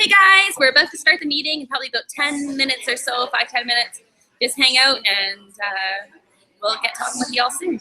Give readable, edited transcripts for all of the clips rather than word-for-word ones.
Hey guys, we're about to start the meeting in probably about 10 minutes or so, 5-10 minutes. Just hang out and we'll get talking with y'all soon.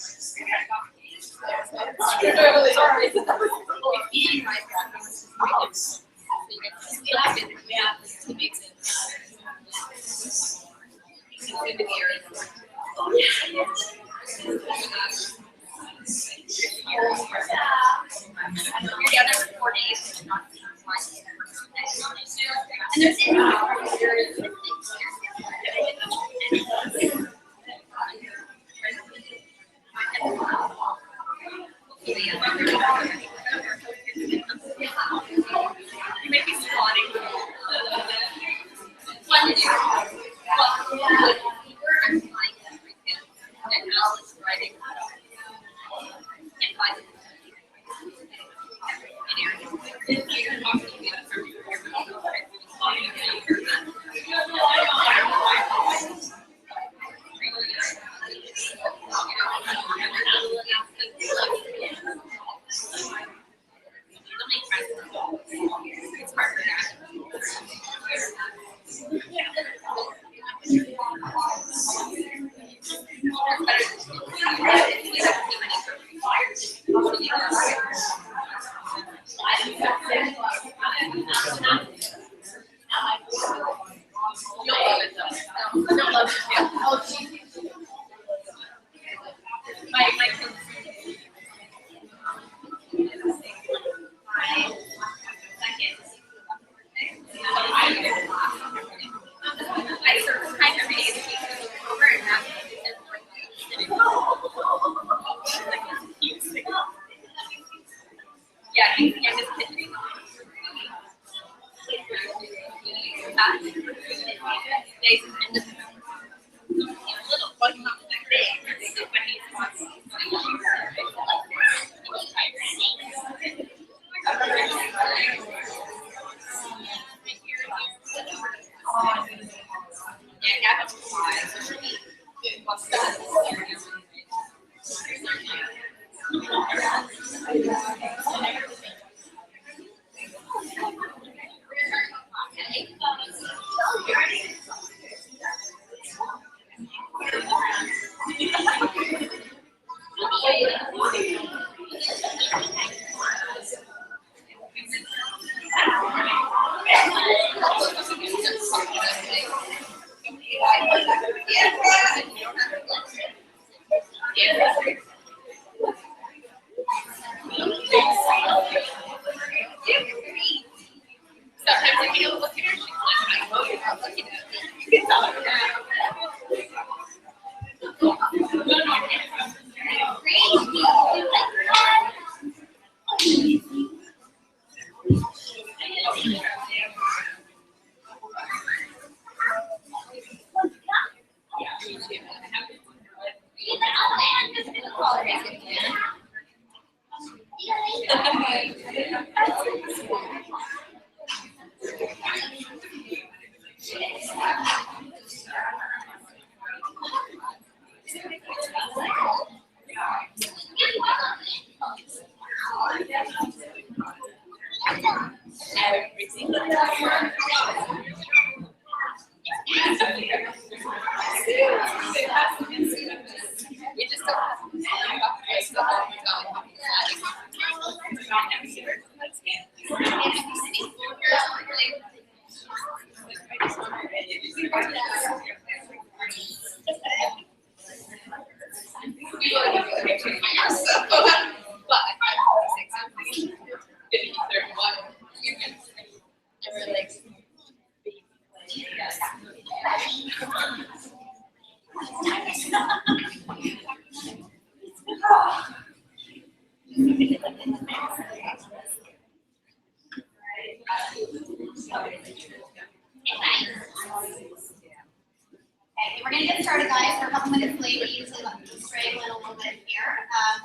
We're going to get started, guys. We're a couple minutes late. We usually let people stray a little bit here.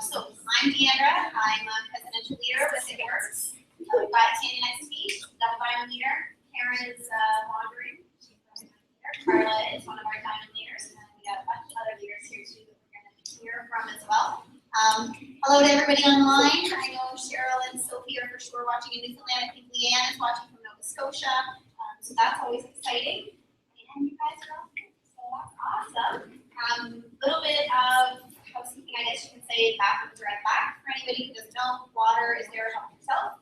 So I'm Deandra. I'm a presidential leader with the HIRS. We've got Tandy next to me, double diamond leader. Karen is wandering. Carla is one of our diamond leaders. And then we got a bunch of other leaders here too that we're going to hear from as well. Hello to everybody online. I know Cheryl and Sophie are for sure watching in Newfoundland. I think Leanne is watching from Nova Scotia. Scotia. So that's always exciting. And you guys are all here, so that's awesome. Little bit of housekeeping, I guess you can say, bathrooms are at the back. For anybody who doesn't know, water is there to help yourself.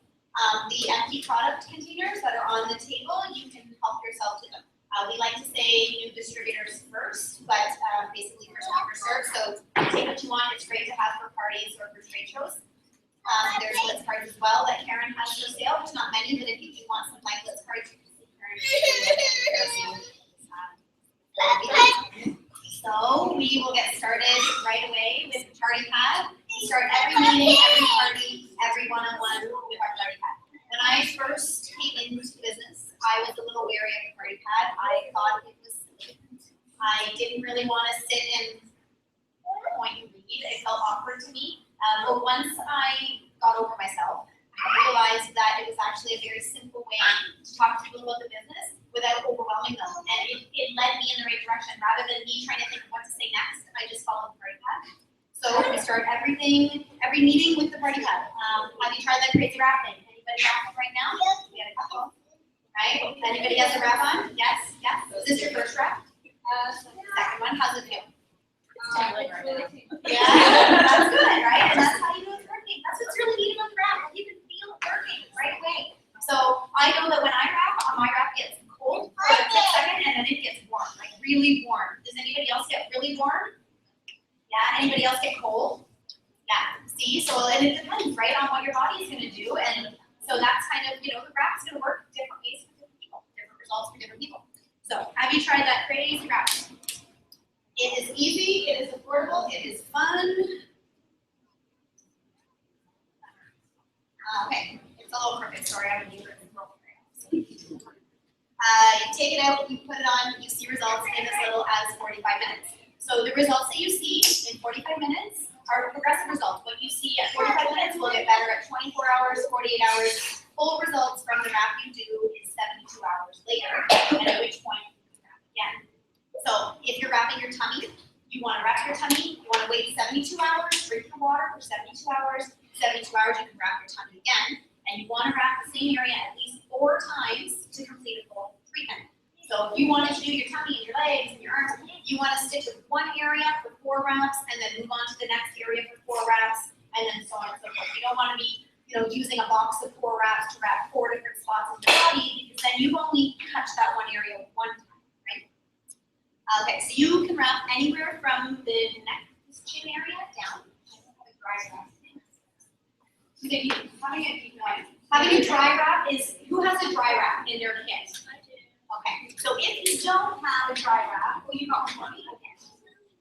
The empty product containers that are on the table, you can help yourself to them. We like to say new distributors first, but basically first come, first served. So take what you want. It's great to have for parties or for trade shows. There's Blitz cards as well that Karen has for sale. There's not many, but if you do want some like Blitz cards, you can see Karen. So we will get started right away with the party pad. We start every meeting, every party, every one-on-one with our party pad. When I first came into business, I was a little wary of the party pad. I thought it was silly. I didn't really want to sit and point and read. It felt awkward to me. But once I got over myself, I realized that it was actually a very simple way to talk to people about the business without overwhelming them. And it led me in the right direction. Rather than me trying to think of what to say next, I just followed the party pad. So we start every meeting with the party pad. Have you tried that crazy rap thing? Anybody rapping right now? Yes. We had a couple. Right? Anybody has a rap on? Yes? Yes? Is this your first rap? Second one, how's it feel? Yeah, that's good, right? And that's how you know it's working. That's what's really neat about the rap. You can feel it working right away. So I know that when I rap, my rap gets cold for a quick second and then it gets warm, like really warm. Does anybody else get really warm? Yeah, anybody else get cold? Yeah, see, so and it depends, right, on what your body is gonna do. And so that's kind of, the rap's gonna work different ways for different people, different results for different people. So have you tried that crazy rap? It is easy, it is affordable, it is fun. Okay, it's a little crooked, sorry, I'm gonna do it in purple crayons. You take it out, you put it on, you see results in as little as 45 minutes. So the results that you see in 45 minutes are progressive results. What you see at 45 minutes will get better at 24 hours, 48 hours. Full results from the rap you do is 72 hours later, and at which point you rap again. So if you're wrapping your tummy, you want to wrap your tummy, you want to wait 72 hours, drink your water for 72 hours. 72 hours, you can wrap your tummy again, and you want to wrap the same area at least 4 times to complete a full treatment. So if you wanted to do your tummy and your legs and your arms, you want to stick with one area for 4 wraps, and then move on to the next area for 4 wraps, and then so on and so forth. You don't want to be, using a box of 4 wraps to wrap 4 different spots of your body, because then you've only touched that one area one time, right? Okay, so you can wrap anywhere from the neck, this chin area down. Having a dry wrap is, who has a dry wrap in their kit? Okay, so if you don't have a dry wrap, well, you got one.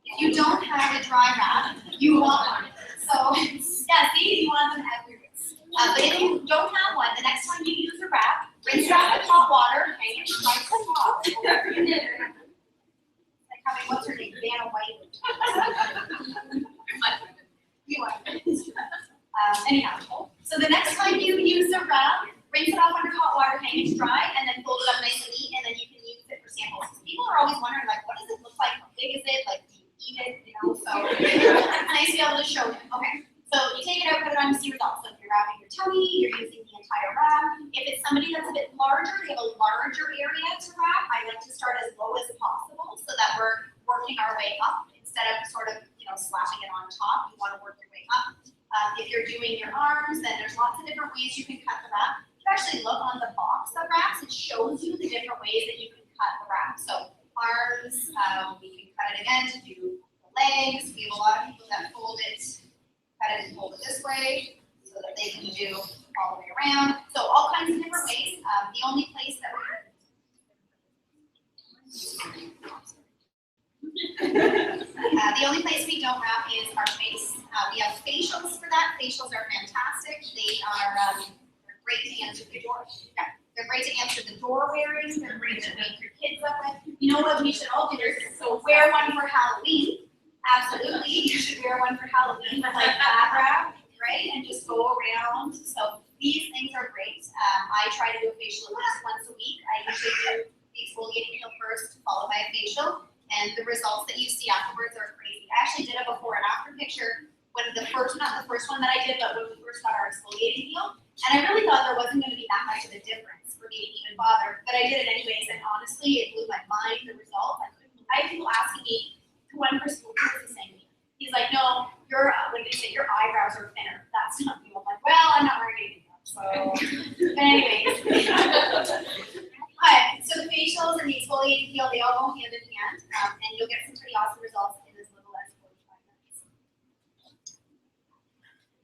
If you don't have a dry wrap, you want one. So, yeah, see, you want them everywhere. But if you don't have one, the next time you use a wrap, rinse it out with hot water, hang it nice and hot. Like having, what's her name? Vanna White. You want anyhow, so the next time you use a wrap, rinse it off under hot water, hang it dry, and then fold it up nice and neat, and then you can use it for samples. People are always wondering, like, what does it look like? How big is it? Like, do you eat it? So it's nice to be able to show you. Okay, so you take it out, put it on, to see results. So if you're wrapping your tummy, you're using the entire wrap. If it's somebody that's a bit larger, they have a larger area to wrap, I like to start as low as possible so that we're working our way up instead of sort of, slapping it on top. You want to work your way up. If you're doing your arms, then there's lots of different ways you can cut the wrap. If you actually look on the box of wraps, it shows you the different ways that you can cut the wrap. So arms, we can cut it again to do the legs. We have a lot of people that fold it, cut it and fold it this way so that they can do all the way around. So all kinds of different ways. The only place that we're the only place we don't wrap is our face. We have facials for that. Facials are fantastic. They are they're great to answer the door. Yeah, they're great to answer the door wearing. They're great to wake your kids up with. You know what we should all do is wear one for Halloween. Absolutely, you should wear one for Halloween, like that wrap, right? And just go around. So these things are great. I try to do a facial at least once a week. I usually do the exfoliating peel first, followed by a facial. And the results that you see afterwards are crazy. I actually did a before and after picture when not the first one that I did, but when we first got our exfoliating peel. And I really thought there wasn't going to be that much of a difference for me to even bother but I did it anyways, and honestly, it blew my mind, the results. I had people asking me, one person was saying, he's like, no, what did he say, your eyebrows are thinner. That's not you. I'm like, well, I'm not wearing anything else. So, but anyways. So the facials and the exfoliating peel, they all go hand in hand, and you'll get some pretty awesome results in as little as 45 minutes.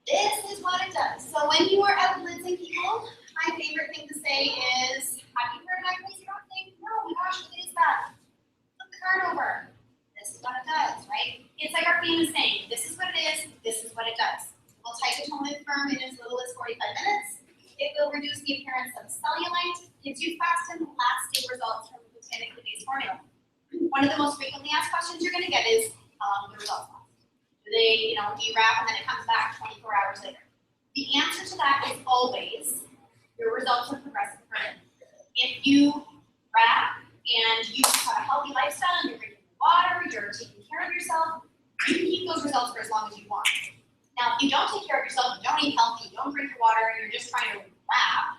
This is what it does. So when you are out blitzing people, my favorite thing to say is, have you heard my crazy rock thing? No, my gosh, what is that? Flip the card over. This is what it does, right? It's like our famous saying, this is what it is, this is what it does. We'll tight a tone and firm in as little as 45 minutes. It will reduce the appearance of cellulite, gives you fast and lasting results from the botanically based formula. One of the most frequently asked questions you're going to get is, how long do the results last? Do they, do you wrap and then it comes back 24 hours later? The answer to that is always, your results are progressive further. If you wrap and you have a healthy lifestyle and you're drinking water, you're taking care of yourself, you can keep those results for as long as you want. Now, if you don't take care of yourself, you don't eat healthy, you don't drink your water, you're just trying to wrap,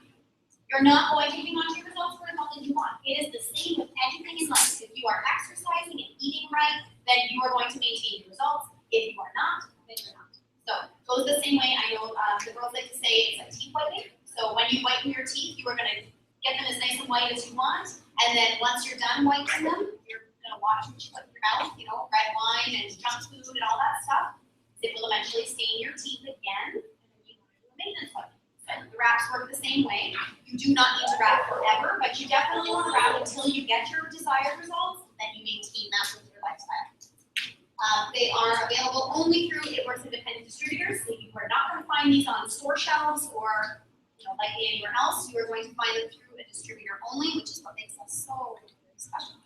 you're not going to hang on to your results for as long as you want. It is the same with anything in life. If you are exercising and eating right, then you are going to maintain your results. If you are not, then you're not. So it goes the same way. I know the girls like to say it's like teeth whitening. So when you whiten your teeth, you are going to get them as nice and white as you want. And then once you're done whitening them, you're going to watch what you put in your mouth, red wine and junk food and all that stuff. It will eventually stain your teeth again, and then you want to do a maintenance wipe. So the wraps work the same way. You do not need to wrap forever, but you definitely want to wrap until you get your desired results, and then you maintain that with your lifestyle. They are available only through It Works independent distributors, so you are not going to find these on store shelves or likely anywhere else. You are going to find them through a distributor only, which is what makes us so very special.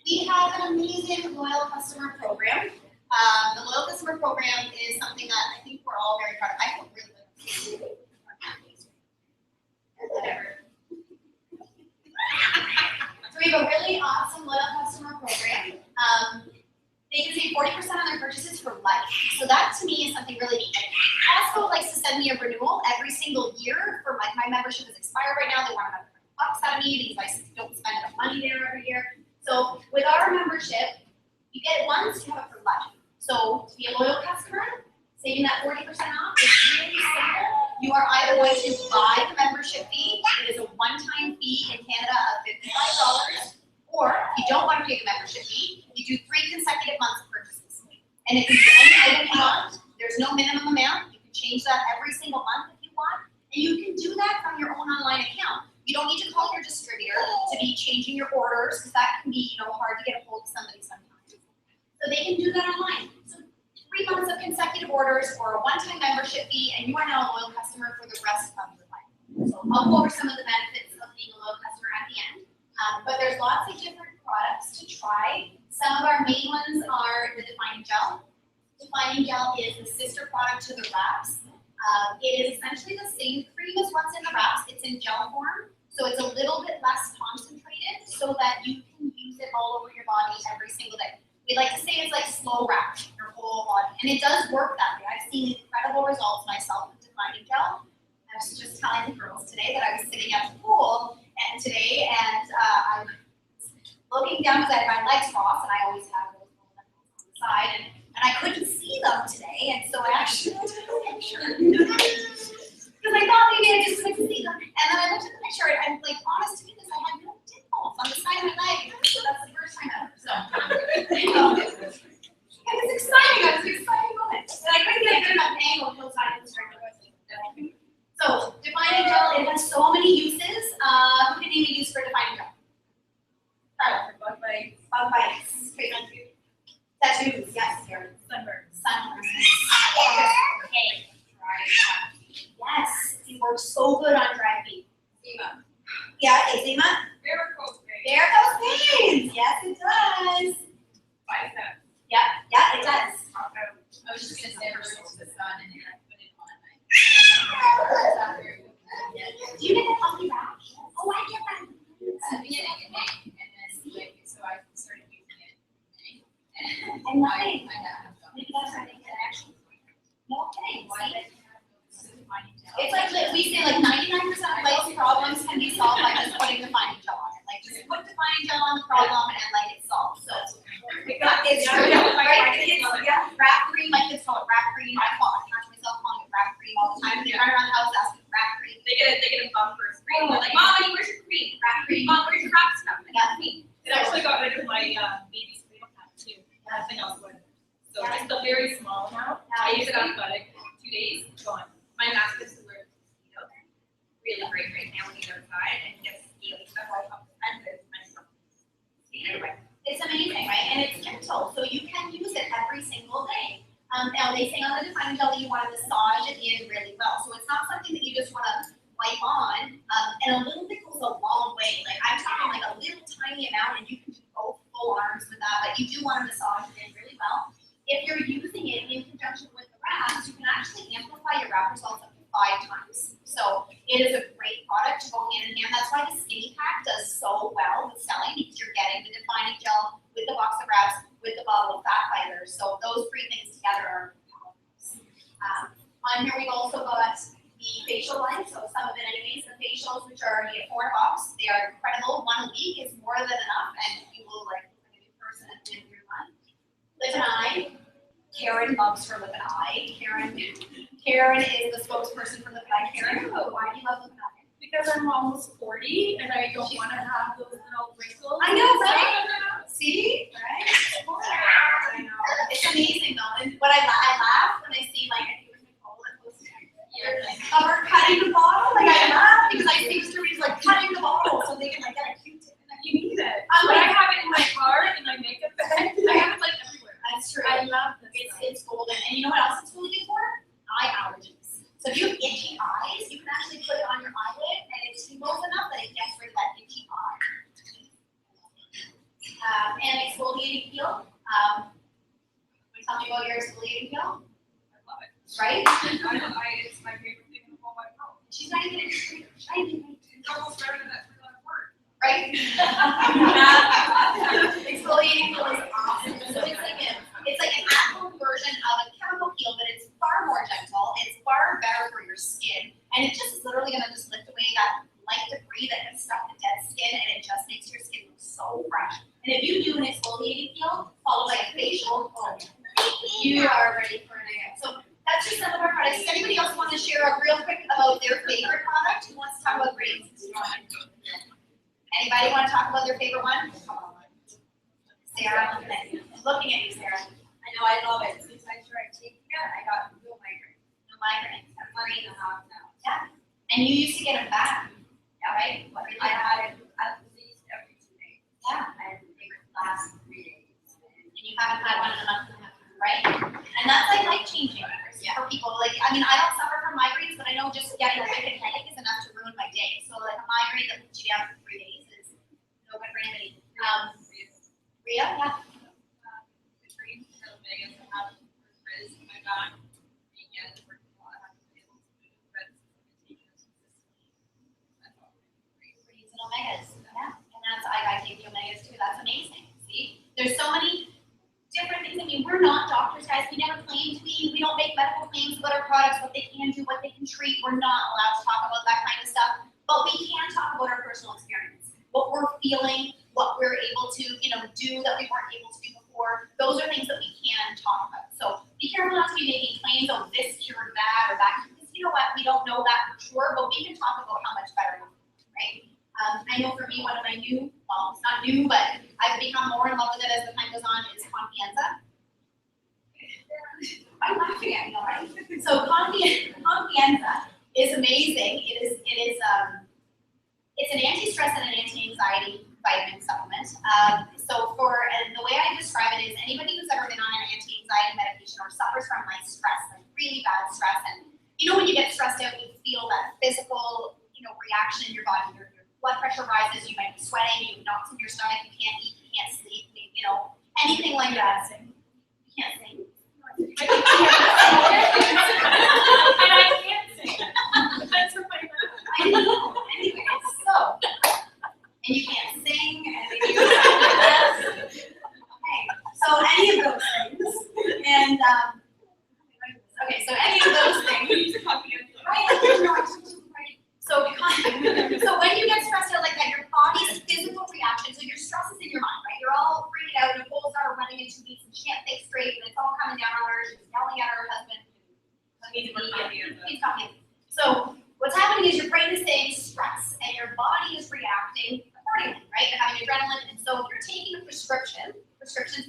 We have an amazing loyal customer program. The loyal customer program is something that I think we're all very proud of. I feel really good. Whatever. So we have a really awesome loyal customer program. They can save 40% on their purchases for life. So that to me is something really neat. Costco likes to send me a renewal every single year for my membership is expired right now. They want another $100 out of me because I don't spend enough money there every year. So with our membership, you get it once, you have it for life. So to be a loyal customer, saving that 40% off is really simple. You are either going to buy the membership fee. It is a one-time fee in Canada of $55. Or if you don't want to pay the membership fee, you do 3 consecutive months of purchases. And it can be any item you want. There's no minimum amount. You can change that every single month if you want. And you can do that from your own online account. You don't need to call your distributor to be changing your orders because that can be hard to get a hold of somebody sometimes. So they can do that online. So 3 months of consecutive orders or a one-time membership fee, and you are now a loyal customer for the rest of your life. So I'll go over some of the benefits of being a loyal customer at the end. But there's lots of different products to try. Some of our main ones are the Defining Gel. Defining Gel is the sister product to the wraps. It is essentially the same cream as what's in the wraps. It's in gel form, so it's a little bit less concentrated so that you can use it all over your body every single day. We like to say it's like slow wrap your whole body, and it does work that way. I've seen incredible results myself with Defining Gel. I was just telling the girls today that I was sitting at the pool today, and I was looking down because I had my legs crossed, and I always have those little nipples on the side, and I couldn't see them today, and so I actually took a picture because I thought maybe I just couldn't see them. And then I looked at the picture, and I'm like, honest to goodness, I had no dimples on the side of my leg. So that's the first time ever. So it was exciting. It was an exciting moment. And I couldn't get a good enough angle until I was starting to go. So Defining Gel, it has so many uses. Who can name a use for Defining Gel? Bug bites. Bug bites. Great on you. Tattoos, yes. Sunburns. Sunburns. Okay. Yes, it works so good on dry feet. Eczema. Yeah, eczema. Varicose veins. Varicose veins. Yes, it does. Biceps. Yeah, it does. I was just gonna say versus the sun, and I put it on my. Do you get that puppy rash? Oh, I get that. In May, and then so I started using it in May. And nothing. Maybe that's why they get action. No kidding. Why It's like we say, like 99% of life's problems can be solved by just defining gel on the problem and like it's solved. So it's true, Yeah. right? Yeah, wrap cream, my kids call it wrap cream. I catch myself calling it wrap cream all the time. They run around the house asking for wrap cream. They get a bumper screen. They're like, Mom, where's your cream? Wrap cream. Mom, where's your wrap stuff? And that's me. It actually got rid of my baby's tomato pack too. Nothing else went. So just a very small amount. I use it on like 2 days, gone. My mask is super, really great right now when you go outside and just scaly stuff all up the fences. It's amazing, right? And it's gentle, so you can use it every single day. Now they say on the defining gel that you want to massage it in really well. So it's not something that you just want to wipe on, and a little bit goes a long way. Like I'm talking like a little tiny amount, and you can do both full arms with that, but you do want to massage it in really well. If you're using it in conjunction with the wraps, you can actually amplify your wrap results up to 5 times. So it is a great product to go hand in hand. That's why the skinny pack does so well with selling, because you're getting the defining gel with the box of wraps with the bottle of fat fighters. So those 3 things together are powerful. On here we've also got the facial line. So some of it anyways, the facials, which are you get 4 box. They are incredible. 1 a week is more than enough, and you will like look like a new person at the end of your month. Lip and eye. Karen loves her lip and eye. Karen is the spokesperson for lip and eye. Karen, why do you love lip and eye? Because I'm almost 40 and I don't want to have those little wrinkles. I know, right? See? Right? I know. It's amazing though. And what I laugh when I see like I think it was Nicole that posted of her cutting the bottle. Like I laugh because I see stories like cutting the bottle so they can like get a Q-tip. You need it. I'm But like, I have it in my car, in my makeup bag. I have it like everywhere. that's true. I love this. It's golden. And you know what else it's really good for? Eye allergies. So if you have itchy eyes, you can actually put it on your eyelid and it tingles enough that it gets rid of that itchy eye. And exfoliating peel. Tell me about your exfoliating peel. I love it. Right? It's my favorite thing in the whole wide world. She's not even shiny. It's almost better than that 3-letter word. Right? Exfoliating peel is awesome. So it's like an at-home version of a chemical peel, but it's far more gentle. It's far better for your skin, and it just is literally gonna just lift away that light debris that gets stuck in dead skin, and it just makes your skin look so fresh. And if you do an exfoliating peel followed by a facial, you are ready for an egg. So that's just some of our products. Does anybody else want to share a real quick about their favorite product? Who wants to talk about grades? Anybody want to talk about their favorite one? Sarah, looking at you, Sarah. I know, I love it. Since I started taking it, I got no migraines. No migraines. I'm 1.5 now. Yeah. And you used to get them back. Yeah, right? What really I had it at least every 2 days. Yeah. And they would last 3 days. And you haven't had one in a month and a half, right? And that's like life-changing for people. Like, I mean, I don't suffer from migraines, but I know just getting a wicked headache is enough to ruin my day. So like a migraine that puts you down for 3 days is no good for anybody. Rhea, yeah. The dream for Vegas to have Riz in my back. Again, working a lot, I have to be able to move, but it's that's all great. Greens and omegas, yeah. And that's, I take the omegas too, that's amazing. See, there's so many different things. I mean, we're not doctors, guys. We never claim to be. We don't make medical claims about our products, what they can do, what they can treat. We're not allowed to talk about that kind of stuff. But we can talk about our personal experience, what we're feeling, what we're able to, do that we weren't able to do before. Those are things that we can talk about. So be careful not to be making claims of this cured that or that, because you know what, we don't know that for sure, but we can talk about how much better we feel, right? I know for me, one of my new, well, it's not new, but I've become more in love with it as the time goes on, is Confianza. I'm laughing at you, right? So Confianza is amazing. It's an anti-stress and an anti-anxiety vitamin supplement. And the way I describe it is anybody who's ever been on an anti-anxiety medication or suffers from like stress, like really bad stress, and when you get stressed out, you feel that physical, reaction in your body. Your blood pressure rises, you might be sweating, you have knots in your stomach, you can't eat, you can't sleep, anything like that. You can't sing. And I can't sing. That's what my I know. Anyway, and you can't sing, and okay, so any of those things, and okay, so any of those things, right? So when you get stressed out like that, your body's physical reaction, so your stress So what's happening is your brain is saying stress and your body is reacting accordingly, right? You're having adrenaline, and so if you're taking a prescription's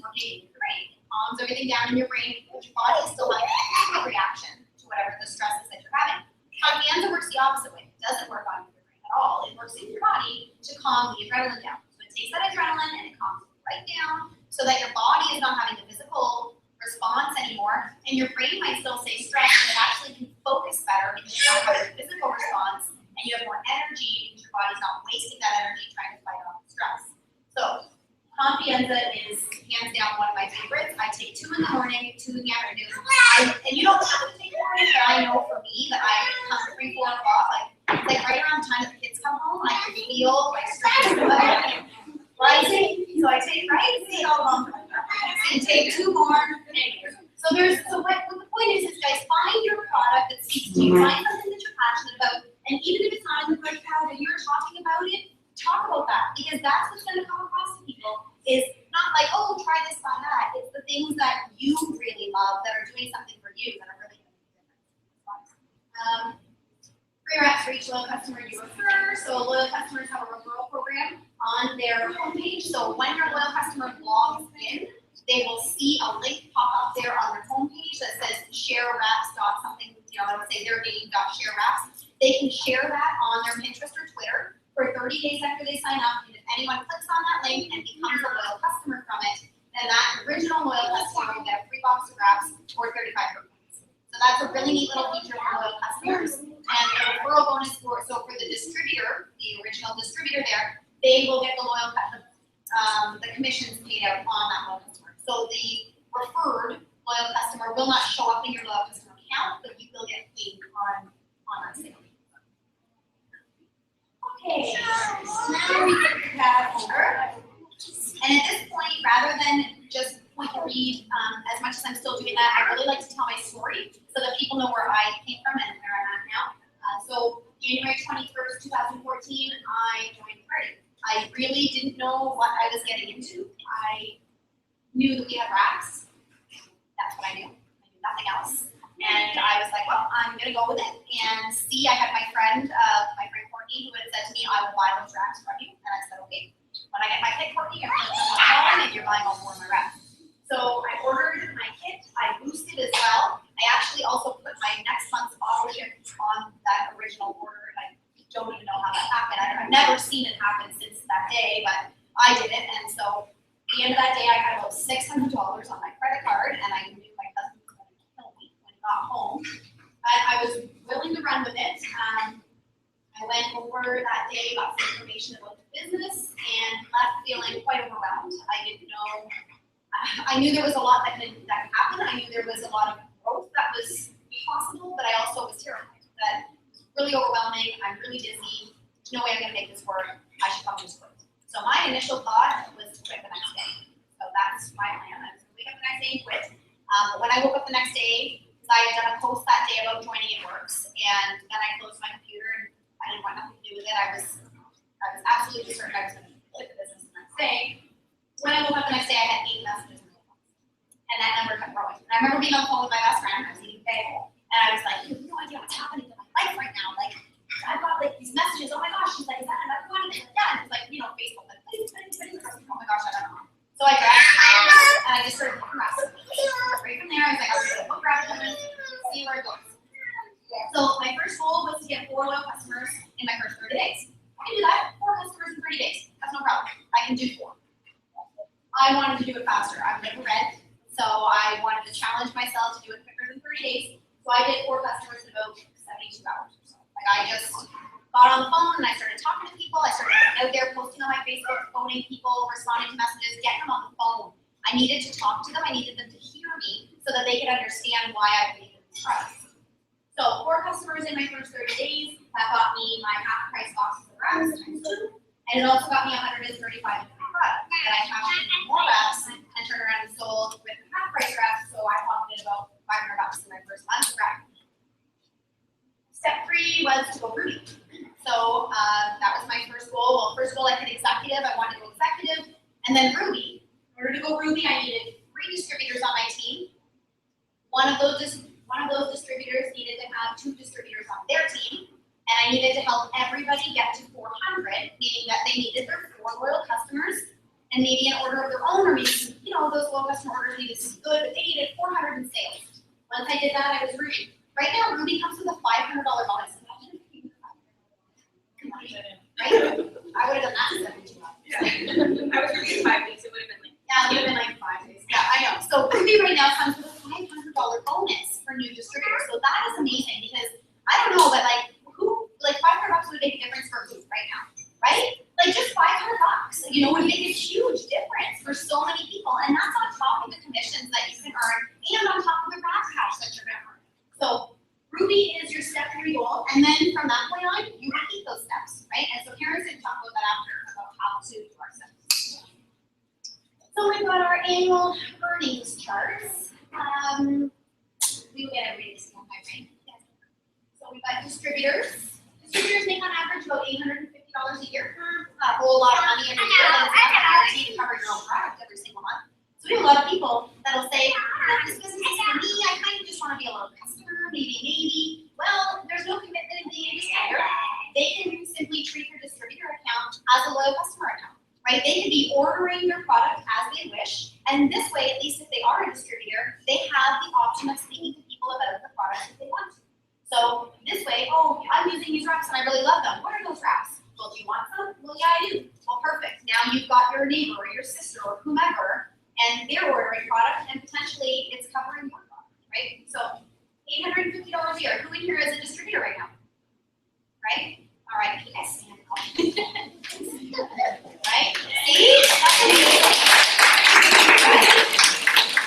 working in your brain. It calms everything down in your brain, but your body is still having a physical reaction to whatever the stress is that you're having. Confianza works the opposite way. It doesn't work on your brain at all. It works in your body to calm the adrenaline down. So it takes that adrenaline and it calms it right down so that your body is not having the physical response anymore, and your brain might still say stress, but it actually can focus better because you don't have a physical response and you have more energy because your body's not wasting that energy trying to fight off the stress. So Confianza is hands down one of my favorites. I take 2 in the morning, 2 in the afternoon. And you don't have to take the morning, but I know for me that I come 3, 4 o'clock, like right around the time that the kids come home, I can feel like stress rising. So I take, right? See how long. So you take 2 more. So what the point is guys, find your product that speaks to you. Find something that you're passionate about. And even if it's not in the credit card and you're talking about it, talk about that, because that's what's going to come across to people. Is not like, oh, try this, try that. It's the things that you really love that are doing something for you that are really going to make a difference. Free reps for each loyal customer you refer. So loyal customers have a referral program on their homepage. So when your loyal customer logs in, they will see a link pop up there on their homepage that says share reps dot something. I would say their name dot share reps. They can share that on their Pinterest or Twitter for 30 days after they sign up, and if anyone clicks on that link and becomes a loyal customer from it, then that original loyal customer will get a free box of wraps or 35 points. So that's a really neat little feature for loyal customers. And the referral bonus for the distributor, the original distributor there, they will get the the commissions paid out on that loyal customer. So the referred loyal customer will not show up in your loyal customer account, but you will get paid on that sale. Okay, now we get the tab over. And at this point, rather than just point and read, as much as I'm still doing that, I really like to tell my story so that people know where I came from and where I'm at now. So January 21st, 2014, I joined the party. I really didn't know what I was getting into. I knew that we had racks. That's what I knew. I knew nothing else. And I was like, well, I'm going to go with it. And I had my friend Courtney, who had said to me, I will buy those racks from you. And I said, okay. When I get my kit, Courtney, you're going to put my phone and you're buying all 4 of my racks. So I ordered my kit. I boosted as well. I actually also put my next month's auto ship on that original order. I don't even know how that happened. I've never seen it happen since that day, but I did it. And so at the end of that day, I had about $600 on my credit card, and I knew my husband was going to kill me when he got home. But I was willing to run with it. I went over that day, got some information about the business, and left feeling quite overwhelmed. I didn't know. I knew there was a lot that could happen. I knew there was a lot of growth that was possible, but I also was terrified. That it was really overwhelming. I'm really dizzy. There's no way I'm going to make this work. I should probably just quit. So my initial thought was to quit the next day. So that's my plan. I was going to wake up the next day and quit. But when I woke up the next day, because I had done a post that day about joining It Works, and then I closed my computer and I didn't want nothing to do with it. I was absolutely certain I was going to quit the business the next day. When I woke up the next day, I had 8 messages in my phone. And that number kept growing. And I remember being on the phone with my best friend. I was eating bagel. And I was like, you have no idea what's happening to my life right now. Like, I've got like these messages. Oh my gosh. She's like, is that another one? And like, yeah. And it's like, Facebook. Like, please. Oh my gosh, I don't know. So I grabbed it and I just started looking around. Right from there, I was like, I'm going to book rapid and see where it goes. So my first goal was to get 4 loyal customers in my first 30 days. I can do that. 4 customers in 30 days. That's no problem. I can do 4. I wanted to do it faster. I've never read, so I wanted to challenge myself to do it quicker than 30 days. So I did 4 customers in about 72 hours or so. Like I just got on the phone and I started talking to people. I started out there posting on my Facebook, phoning people, responding to messages, getting them on the phone. I needed to talk to them. I needed them to hear me so that they could understand why I believed in this product. So 4 customers in my first 30 days. That got me my half price boxes of wraps times 2. And it also got me 135 different products that I cashed in more wraps and turned around and sold with half price wraps. So I pocketed about $500 in my first month of wrap. Step 3 was to go Ruby. So that was my first goal. Well, first goal I hit executive. I wanted to go executive. And then Ruby. In order to go Ruby, I needed 3 distributors on my team. One of those distributors needed to have 2 distributors on their team. I needed to help everybody get to 400, meaning that they needed their 4 loyal customers, and maybe an order of their own, or maybe, you know, those loyal customer orders needed some good, but they needed 400 in sales. Once I did that, I was Ruby. Right now, Ruby comes with a $500 bonus. Right? I would have done that in 72 hours. Yeah. I was reading 5 days, it would have been like. Yeah, it would have been like 5 days. Yeah, I know. So Ruby right now comes with a $500 bonus for new distributors. So that is amazing because I don't know, but like $500 would make a difference for who right now, right? Like just $500, you know, would make a huge difference for so many people, and that's on top of the commissions that you can earn, and on top of the rack cash that you're gonna earn. So Ruby is your step 3 goal, and then from that point on, you repeat those steps, right? And so Karen's gonna talk about that after, about how to do our steps. So we've got our annual earnings charts. We will get everybody to see on my brain. So we've got distributors. Distributors make on average about $850 a year. A whole lot of money every year. That's enough guarantee to cover your own product every single month. So we have a lot of people that'll say, this business is for me. I kind of just want to be a little customer, maybe. Well, there's no commitment in being a distributor. They can simply treat their distributor account as a loyal customer account, right? They can be ordering their product as they wish, and this way, at least if they are a distributor, they have the option of speaking to people about the product if they want to. So this way, oh, I'm using these wraps and I really love them. What are those wraps? Well, do you want some? Well, yeah, I do. Well, perfect. Now you've got your neighbor or your sister or whomever, and they're ordering product, and potentially it's covering your product, right? So $850 a year. Who in here is a distributor right now? Right? All right, you guys stand up. Right? See? That's amazing. Right?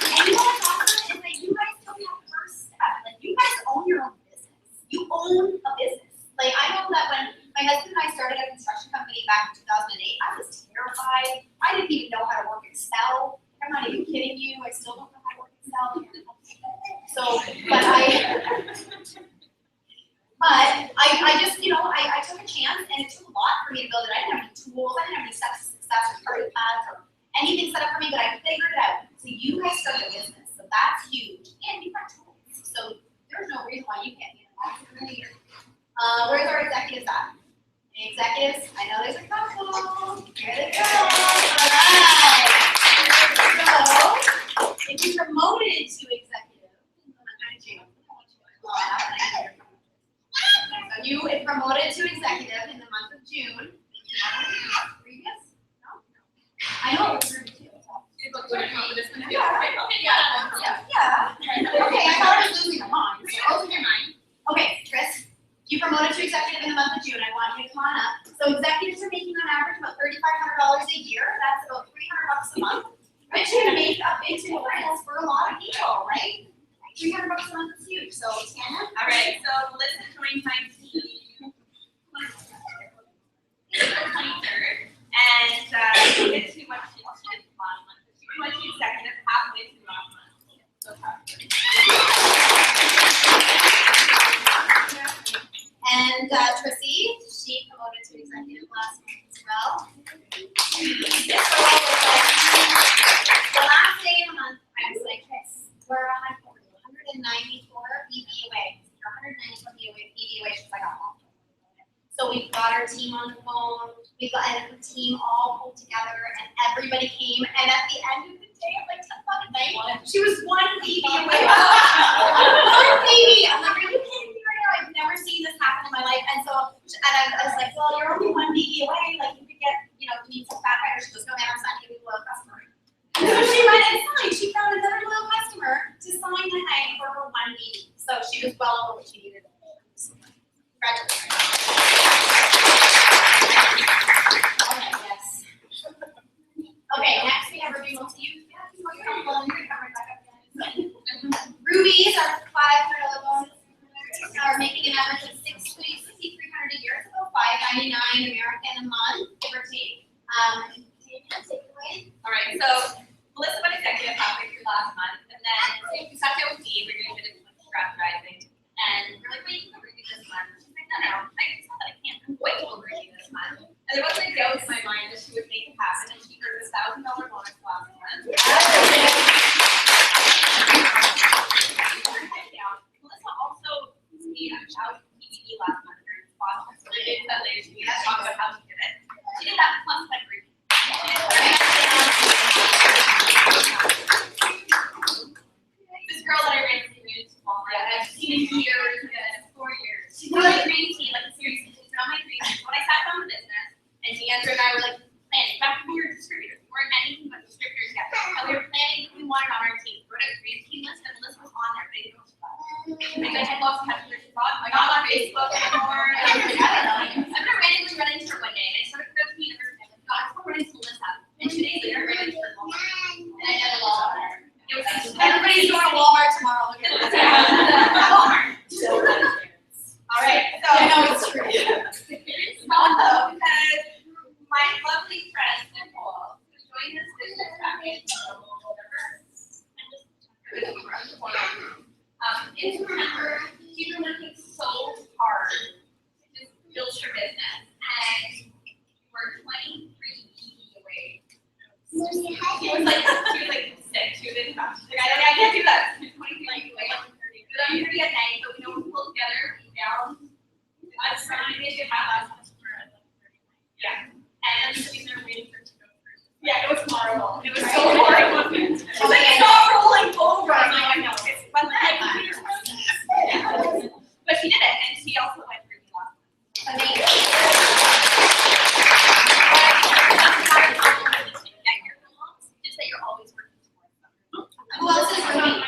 And you know what's awesome is that you guys don't have first step. Like, you guys own your own business. You own a business. Like, I know that when my husband and I started a construction company back in 2008, I was terrified. I didn't even know how to work Excel. I'm not even kidding you. I still don't know how to work Excel. So, but I just, you know, I took a chance, and it took a lot for me to build it. I didn't have any tools. I didn't have any steps to success or target paths or anything set up for me, but I figured it out. So you guys started a business, so that's huge. And you've got tools. So there's no reason why you can't be in that. Where's our executives at? Any executives? I know there's a couple. Here they go. All right. So if you promoted to executive, so you if promoted to executive in the month of June. Previous? No? I know it was Ruby too. Yeah. Okay, I thought I was losing my mind. So open your mind. Okay, Tris, you promoted to executive in the month of June. I want you to come on up. So executives are making on average about $3,500 a year. That's about $300 a month. Which is going to make a big difference for a lot of people, right? $300 a month is huge. So Tanya. All right, so Melissa joined my team April 23rd, and we did too much shit last month. She went to executive halfway through last month. So And Trissy, she promoted to executive last month as well. The last day of the month, I was like, Chris, we're 194 BB away. You're 194 BB away. She's like, oh. So we've got our team on the phone. We've got a team all pulled together, and everybody came. And at the end of the day, at like 10 o'clock at night, she was 1 BB away. 1 BB. I'm like, are you kidding me right now? I've never seen this happen in my life. And so, I was like, well, you're only 1 BB away. Like, you could get, you know, you need some fat fighters. She goes, no, man, I'm signing a loyal customer. And so she went and signed. She found another loyal customer to sign the night for her 1 BB. So she was well over what she needed. Congratulations. Okay, yes. Okay, next we have Ruby. Most of you. Rubies are $500 bonus. Are making an average of $6,300 a year. It's about $599 American a month, give or take. Take it away. all right, so Melissa went executive halfway through last month, and then we sat down with Dee, we were doing a bit of strategizing, and we're like, wait, you can review this month. She's like, no, it's not that I can't. I'm going to review this month. And there wasn't a doubt in my mind that she would make it happen, and she earned a $1,000 bonus last month. Melissa also made a child PBD last month during the spot. did that later. She did talk about how she did it. She did that plus my group. This girl that I ran with in small, I've seen in years, 4 years. She's on my dream team, like seriously, she's on my dream team. When I sat down the business, and Deandra and I were like planning, back when we were distributors, we weren't anything but distributors yet. And we were planning who we wanted on our team. We wrote a dream team list, and the list was on there, but I didn't know what she thought. Like I had lost touch with her, she thought, I'm not on Facebook anymore. And I was like, I don't know. I'm gonna randomly run into her one day, and I sort of threw me in her family. God, I'm running to Melissa. And 2 days later, I ran into her Walmart. And I never lost her. It was like, everybody's going to Walmart tomorrow. Look at this. Walmart. All right, so I know it's true. It's not though, because my lovely friend Nicole, who joined this business back in September, she's been working so hard to just build her business, and we're 23 EE away. She was like 6. She was in town. She's like, I can't do that. She's 23 away. But I'm here at night, but we know we'll pull together. We found a Friday to have last customer at 11:30. Yeah. And I'm sitting there waiting for it to go through. Yeah, it was horrible. It was so horrible. She's like, it's all rolling over. I'm like, I know. It's but my computer's frozen. Yeah. But she did it, and she also went through the last one. Amazing. Just that you're always working towards them. Who else is working?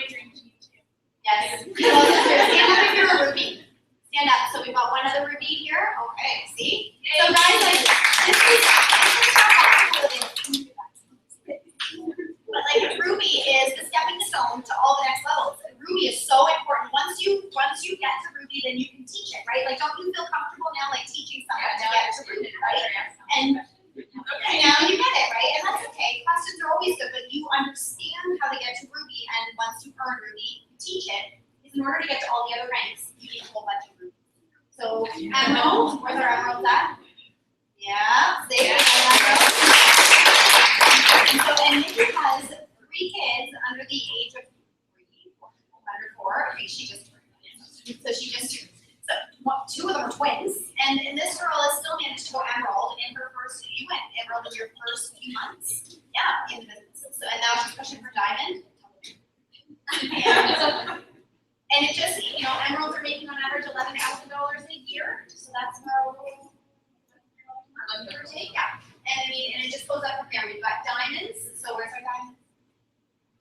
Yes. Stand up if you're a Ruby. Stand up. So we've got one other Ruby here. Okay, see? So guys, like, this is but like Ruby is the stepping stone to all the next levels. Ruby is so important. Once you get to Ruby, then you can teach it, right? Like, don't you feel comfortable now, like teaching someone to get to Ruby, right? And okay, now you get it, right? And that's okay. Questions are always good, but you understand how to get to Ruby, and once you earn Ruby, you teach it. In order to get to all the other ranks, you need a whole bunch of Ruby. So, Emerald, where's our Emeralds at? Yeah, say it. And so, and Nikki has 3 kids under the age of 4. Okay, she just turned. So she just turned. So 2 of them are twins, and this girl has still managed to go Emerald in her first. You went Emerald in your first few months, yeah, in the business. So and now she's pushing for Diamond. And it just, you know, Emeralds are making on average $11,000 a year, so that's about yeah. And I mean, and it just goes up from there. We've got diamonds. So where's our diamonds?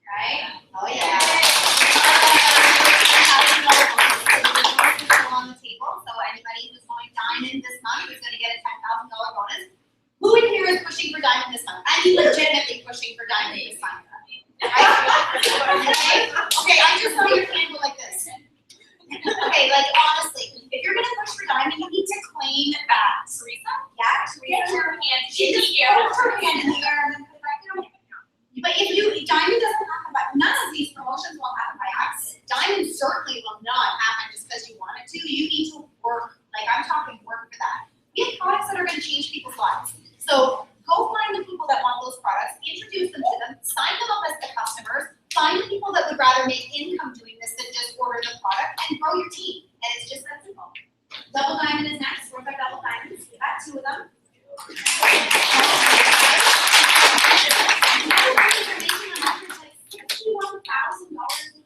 Right? Oh yeah. On the table. So anybody who's going diamond this month is going to get a $10,000 bonus. Who in here is pushing for diamond this month? I mean, legitimately pushing for diamond this month. Right? Okay, I just saw your hand go like this. Okay, like honestly, if you're gonna push for diamond, you need to claim that. Teresa? Yeah, Teresa. Get her hand. She just put her hand in the air and then put it back down. But if diamond doesn't happen, but none of these promotions will happen by accident. Diamond certainly will not happen just because you want it to. You need to work, like I'm talking work for that. We have products that are gonna change people's lives. So go find the people that want those products, introduce them to them, sign them up as the customers, find the people that would rather make income doing this than just order the product, and grow your team. And it's just that simple. Double Diamond is next. Where's our Double Diamonds? We got 2 of them. $61,000 a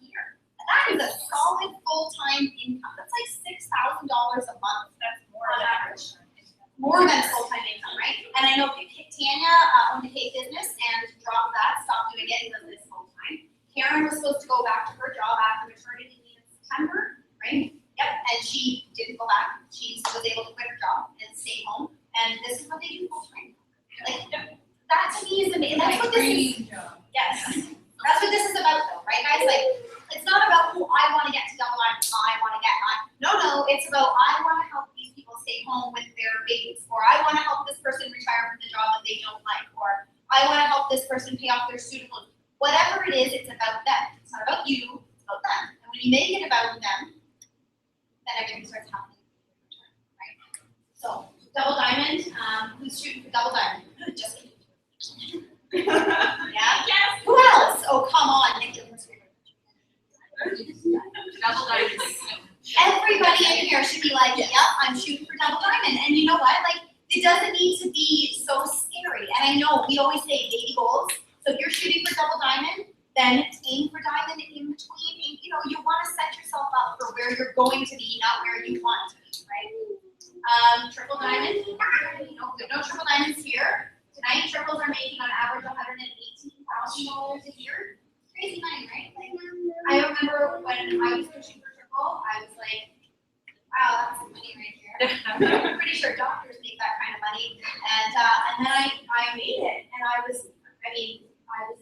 year. That is a solid full-time income. That's like $6,000 a month. That's more on average. More than full-time income, right? And I know Tanya owned a cake business and dropped that, stopped doing it, and does this full-time. Karen was supposed to go back to her job after maternity leave in September, right? Yep, and she didn't go back. She was able to quit her job and stay home. And this is what they do full-time. Like, that to me is amazing. That's what this is. Yes. That's what this is about, though, right, guys? Like, it's not about who I want to get to double diamond. I want to get on. No, it's about I want to help these people stay home with their babies, or I want to help this person retire from the job that they don't like, or I want to help this person pay off their student loan. Whatever it is, it's about them. It's not about you. It's about them. And when you make it about them, then everything starts happening. Right? So, double diamond. Who's shooting for double diamond? Just kidding. Yeah. Yes. Who else? Oh, come on, Nikki. Double diamond. Everybody in here should be like, yep, I'm shooting for double diamond. And you know what? Like, it doesn't need to be so scary. And I know we always say baby goals. So if you're shooting for double diamond, then aim for diamond in between. And, you know, you want to set yourself up for where you're going to be, not where you want to be, right? Triple diamond, you know, no triple diamonds here. Tonight, triples are making on average $118,000 a year. Crazy money, right? Like, I remember when I was pushing for triple, I was like, wow, that's some money right here. I'm pretty sure doctors make that kind of money. And then I made it, and I was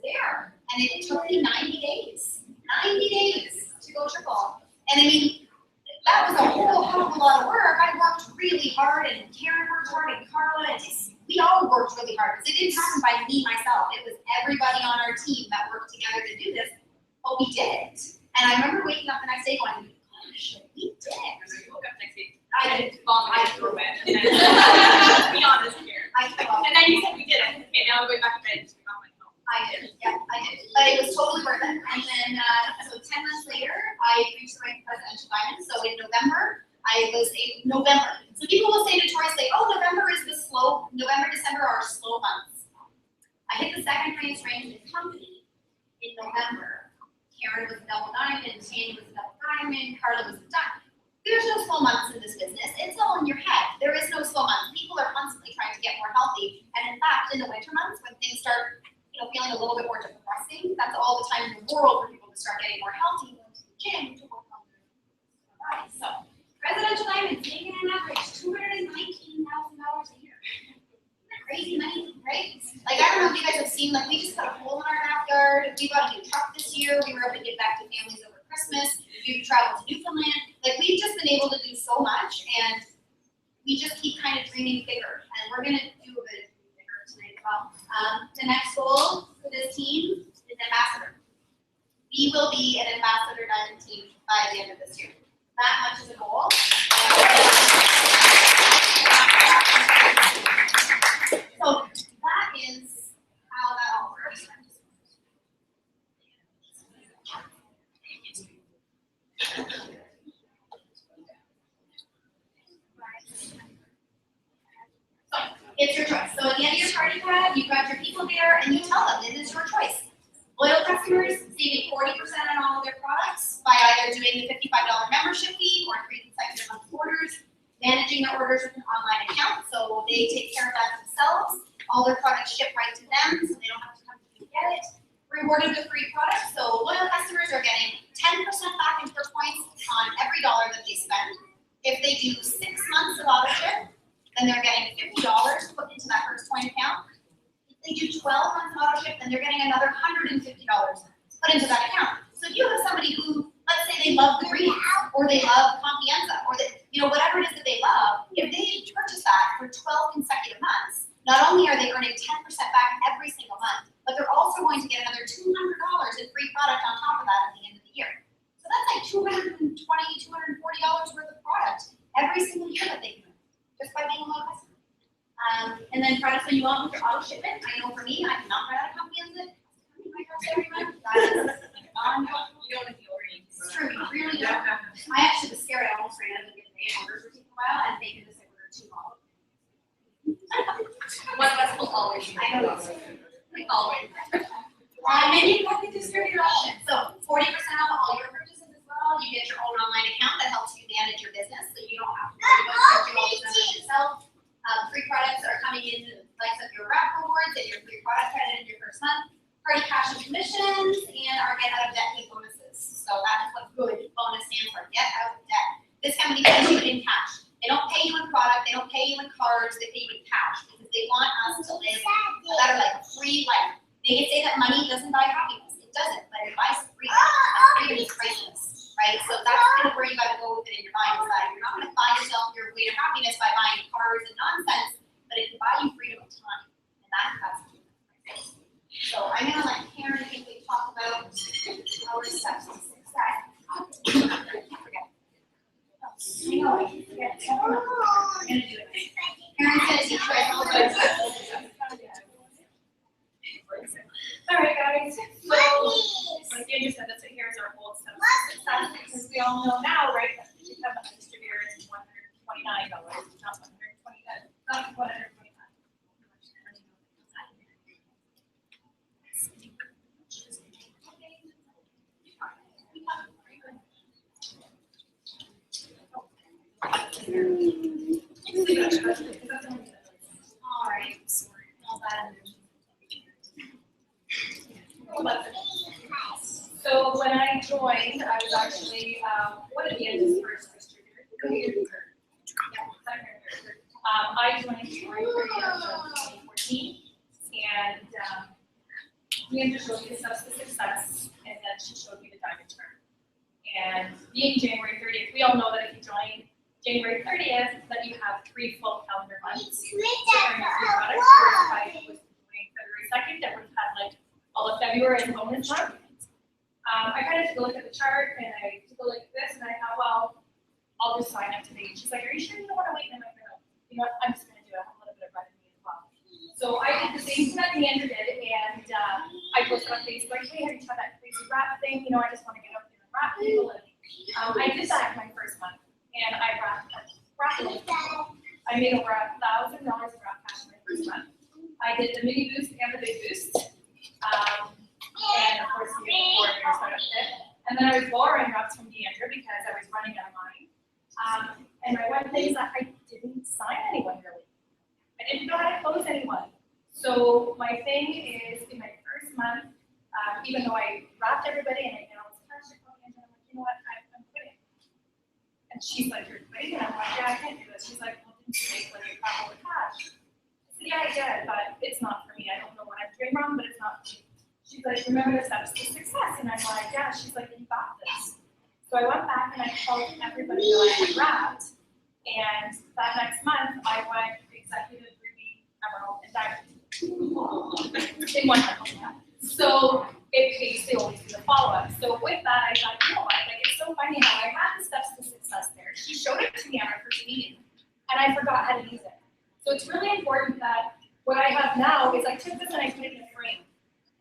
there. And it took me 90 days. 90 days to go triple. And I mean, that was a whole hell of a lot of work. I worked really hard, and Karen worked hard, and Carla, and we all worked really hard. Because it didn't happen by me, myself. It was everybody on our team that worked together to do this. But we did it. And I remember waking up the next day going, gosh, we did it. You woke up next day. I did. I threw it. And then, be honest here. I threw up. And then you said we did it. Okay, now I'm going back to bed. I did, yeah, I did. But it was totally worth it. And then, so 10 months later, I reached the rank of presidential diamond. So in November, I was in November. So people will say notoriously, oh, November, December are slow months. I hit the second highest rank in the company in November. Karen was a double diamond, Shane was a double diamond, Carla was a diamond. There's no slow months in this business. It's all in your head. There is no slow months. People are constantly trying to get more healthy. And in fact, in the winter months, when things start feeling a little bit more depressing, that's all the time in the world for people to start getting more healthy, going to the gym, to work on their body. So, presidential diamonds making an average $219,000 a year. Crazy money, right? Like, I don't know if you guys have seen, like, we just got a hole in our backyard. We bought a new truck this year. We were able to give back to families over Christmas. We've traveled to Newfoundland. Like, we've just been able to do so much, and we just keep kind of dreaming bigger. And we're going to do a bit bigger tonight as well. The next goal for this team is ambassador. We will be an ambassador diamond team by the end of this year. That much is a goal. So that is how that all works. So it's your choice. So at the end of your party pad, you've got your people there, and you tell them it is your choice. Loyal customers saving 40% on all of their products by either doing the $55 membership fee or 3 consecutive month orders, managing their orders with an online account, so they take care of that themselves. All their products ship right to them, so they don't have to come to you to get it. Rewarded with free products, so loyal customers are getting 10% back in per points on every dollar that they spend. If they do 6 months of auto ship, then they're getting $50 put into that first point account. If they do 12 months of auto ship, then they're getting another $150 put into that account. So if you have somebody who, let's say they love the greens, or they love Confianza, or they, whatever it is that they love, if they purchase that for 12 consecutive months, not only are they earning 10% back every single month, but they're also going to get another $200 in free product on top of that at the end of the year. So that's like $220, $240 worth of product every single year that they can, just by being a loyal customer. And then products that you want with your auto shipment. I know for me, I cannot run out of Confianza. Every month. That is You don't have the ordering. it's true, you really don't. I actually was scared. I almost ran out of the day. Orders were taking a while, and they could just say order 2 all. One of us will always. I know. Like always. And you can work with distributor option. So 40% off all your purchases as well. You get your own online account that helps you manage your business, so you don't have to worry about doing all these numbers yourself. Free products are coming in, like your wrap rewards and your free product credit in your first month. Party cash and commissions, and our get out of debt pay bonuses. So that is what good bonus stands for. Get out of debt. This company pays you in cash. They don't pay you in product. They don't pay you in cards. They pay you in cash because they want us to live a better life, free life. They can say that money doesn't buy happiness. It doesn't, but it buys freedom. And freedom is priceless, right? So that's kind of where you got to go with it in your mind. Is that you're not going to buy yourself your way to happiness by buying cars and nonsense, but it can buy you freedom of time, and that's key. So I'm going to let Karen quickly talk about our steps to success. I know, I keep forgetting. I'm going to do it. Karen's going to teach you guys all about it. All right, guys. So, like Andrew said, that's it. Here's our gold step success, because we all know now, right, that to become a distributor is $129 not 120, not 125. All right. All that. So when I joined, I was actually one of the industry's first distributors. I joined January 30th of 2014, and Leandra showed me the steps to success, and then she showed me the diamond turn. And being January 30th, we all know that if you join January 30th, that you have 3 full calendar months. So during your free products, whereas if I was doing February 2nd, that would have had like all of February as a bonus month. I kind of took a look at the chart, and I took a look at this, and I thought, well, I'll just sign up today. And she's like, are you sure you don't want to wait? And I'm like, no, you know what, I'm just going to do it. I have a little bit of bread in me as well. So I did the same thing that Leandra did, and I posted on Facebook, hey, have you tried that crazy wrap thing? You know, I just want to get out there and wrap people. And I did that my first month, and I wrapped people. I made over $1,000 in wrap cash in my first month. I did the mini boost and the big boost. And of course, the four-year startup kit. And then I was borrowing wraps from Leandra because I was running out of money. And my one thing is that I didn't sign anyone really. I didn't know how to close anyone. So my thing is, in my first month, even though I wrapped everybody and I did all this cash, I called Leandra and I'm like, you know what, I'm quitting. And she's like, you're quitting? And I'm like, yeah, I can't do this. She's like, well, didn't you make like a couple of cash? I said, yeah, I did, but it's not for me. I don't know what I'm doing wrong, but it's not for me. She's like, remember the steps to success? And I'm like, yeah. She's like, you got this. So I went back and I called everybody that I had wrapped. And that next month, I went executive, ruby, emerald, and diamond. In 1 month. So it pays to always do the follow-up. So with that, I thought, you know what? Like, it's so funny how I had the steps to success there. She showed it to me at our first meeting, and I forgot how to use it. So it's really important that what I have now is I took this and I put it in a frame.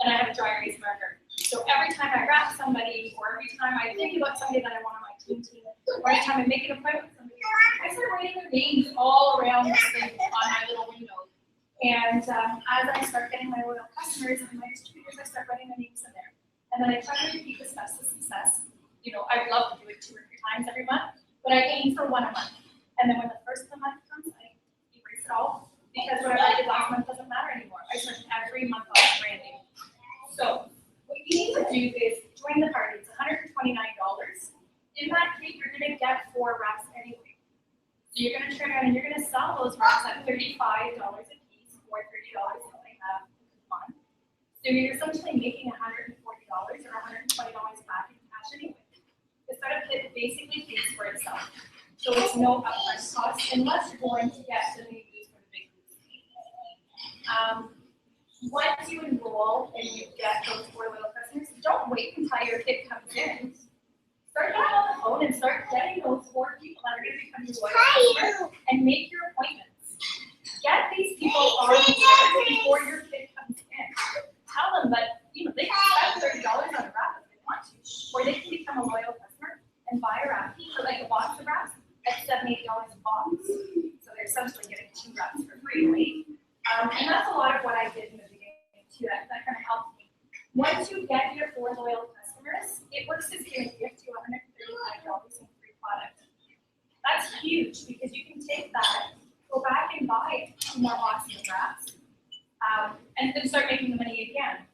And I have a dry erase marker. So every time I wrap somebody, or every time I think about somebody that I want on my team, or every time I make an appointment with somebody, I start writing their names all around this thing on my little window. And as I start getting my loyal customers and my distributors, I start writing their names in there. And then I try to repeat the steps to success. You know, I would love to do it 2 or 3 times every month, but I aim for 1 a month. And then when the first of the month comes, I erase it all, because whatever I did last month doesn't matter anymore. I start every month off brand new. So what you need to do is join the party. It's $129. In that case, you're going to get 4 wraps anyway. So you're going to turn around and you're going to sell those wraps at $35 a piece or $30 if they have a coupon. So you're essentially making $140 or $120 back in cash anyway. The startup kit basically pays for itself. So it's no upfront cost unless you're going to get the mini boost or the big boost. Once you enroll and you get those 4 loyal customers, don't wait until your kit comes in. Start getting on the phone and start getting those 4 people that are going to become your loyal customers and make your appointments. Get these people already there before your kit comes in. Tell them that they can spend $30 on a wrap if they want to, or they can become a loyal customer and buy a wrap for like a box of wraps at $78 a box. So they're essentially getting 2 wraps for free, right? And that's a lot of what I did in the beginning too. That kind of helped me. Once you get your 4 loyal customers, it works as giving a gift to $135 in free product. That's huge because you can take that, go back and buy 2 more boxes of wraps, and then start making the money again.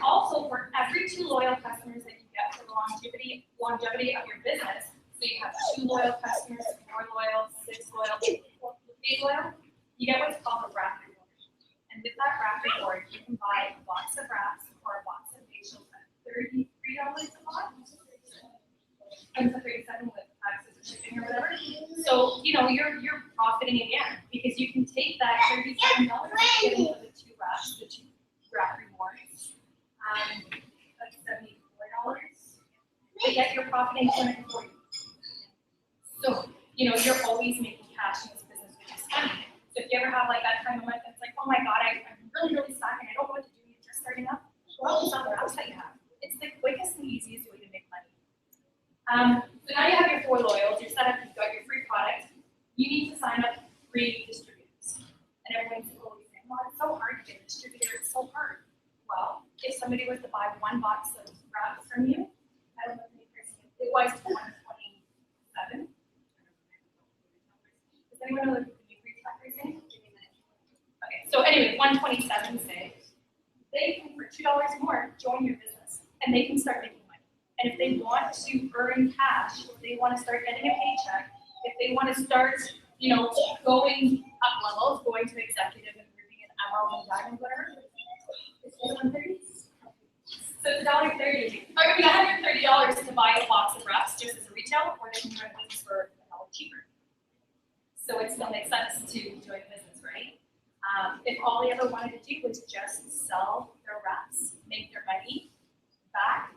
Also, for every 2 loyal customers that you get for the longevity of your business, so you have 2 loyal customers, 4 loyal, 6 loyal, 8 loyal, you get what's called a wrap reward. And with that wrap reward, you can buy a box of wraps or a box of facials at $33 a box. And it's a 37 with taxes or shipping or whatever. So, you're profiting again because you can take that $37 and get into the 2 wraps, the 2 wrap rewards. That's $74. But yet you're profiting $240. So, you're always making cash in this business with your spending. So if you ever have like that time of month that's like, oh my God, I'm really, really stuck and I don't know what to do, you're just starting up, well, it's not the wraps that you have. It's the quickest and easiest way to make money. So now you have your 4 loyals, you're set up, you've got your free product. You need to sign up somebody was to buy 1 box of wraps from you, I don't know if it was $127. Does anyone know the new retail pricing? Okay, so anyway, $127 say. They can, for $2 more, join your business, and they can start making money. And if they want to earn cash, if they want to start getting a paycheck, if they want to start, you know, going up levels, going to executive and moving an emerald and diamond, whatever, it's $130. So it's $1.30. Or $130 to buy a box of wraps just as a retail, or they can join a business for $1 cheaper. So it still makes sense to join a business, right? If all they ever wanted to do was just sell their wraps, make their money back,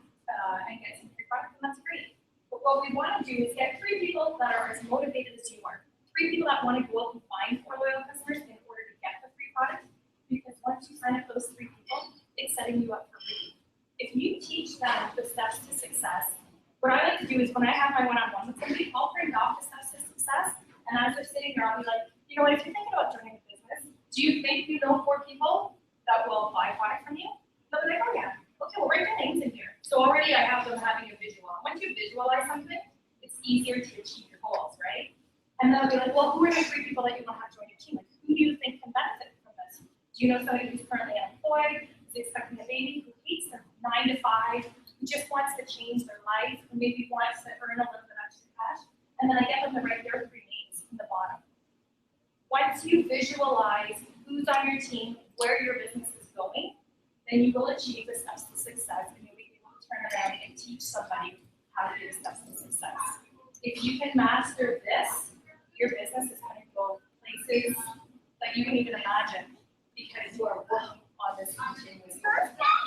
and get some free product, then that's great. But what we want to do is get 3 people that are as motivated as you are. 3 people that want to go out and find 4 loyal customers in order to get the free product. Because once you sign up those 3 people, it's setting you up for free. If you teach them the steps to success, what I like to do is when I have my one-on-one with somebody, I'll bring off the steps to success. And as they're sitting there, I'll be like, you know what, if you're thinking about joining a business, do you think you know 4 people that will buy product from you? They'll be like, oh yeah. Okay, well, write their names in here. So already I have them having a visual. Once you visualize something, it's easier to achieve your goals, right? And then I'll be like, well, who are the 3 people that you want to have join your team? Like, who do you think can benefit from this? Do you know somebody who's currently unemployed, who's expecting a baby, who hates their 9 to 5, who just wants to change their life, who maybe wants to earn a little bit extra cash? And then I get them to write their 3 names in the bottom. Once you visualize who's on your team, where your business is going, then you will achieve the steps to success, and you'll be able to turn around and teach somebody how to do the steps to success. If you can master this, your business is going to go places that you can even imagine because you are working on this continuously.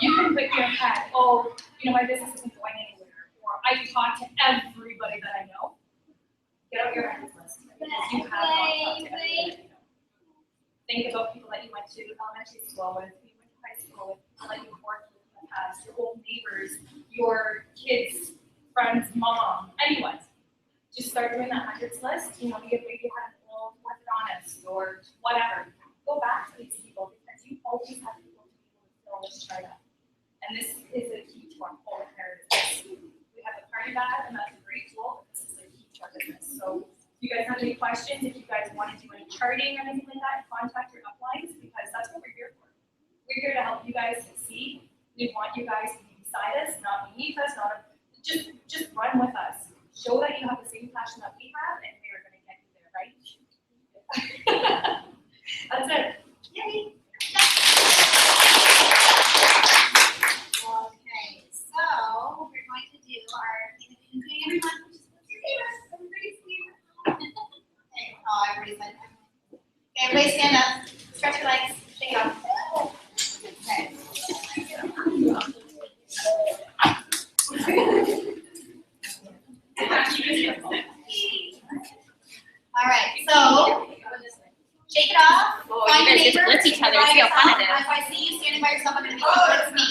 You can put in your head, oh, you know, my business isn't going anywhere, or I talk to everybody that I know. Get out your friends list because you have not talked to everybody that you know. Think about people that you went to elementary school with, you went to high school with, people that you worked with in the past, your old neighbors, your kids, friends, mom, anyone. Just start doing that hundreds list. You know, you had an old orthodontist or whatever. Go back to these people because you always have people to be able to fill this chart up. And this is a key to our whole entire business. We have a party bag, and that's a great tool, but this is a key to our business. So if you guys have any questions, if you guys want to do any charting or anything like that, contact your uplines because that's what we're here for. We're here to help you guys succeed. We want you guys to be beside us, not beneath us, just run with us. Show that you have the same passion that we have, and we are going to get you there, right? That's it. Yay! Okay, so what we're going to do our including everyone, which is what's your neighbors. Everybody's neighbors. Okay. Oh, everybody's like, okay, everybody stand up, stretch your legs, shake it off. Okay. All right, so shake it off. Oh, Find you your guys get to neighbor. blitz each other. By See how yourself. fun it is. If I see you standing by yourself, I'm going to make you blitz me.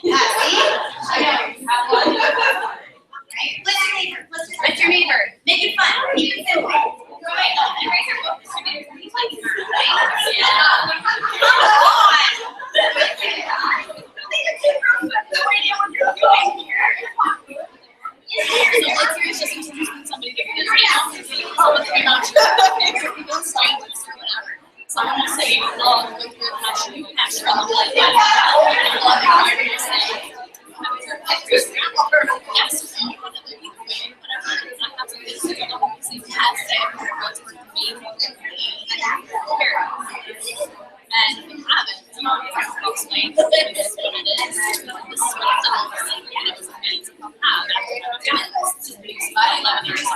See? I know. Right? Blitz your neighbor. Blitz your neighbor. Make it fun. Keep it simple. Right? It's just introducing somebody different. Someone will say, oh, with your passion, you passion on the life. And if you haven't, you have to explain this is what it is. This is what it's all about. And it was amazing to have after I've done it. It's about 11 years old.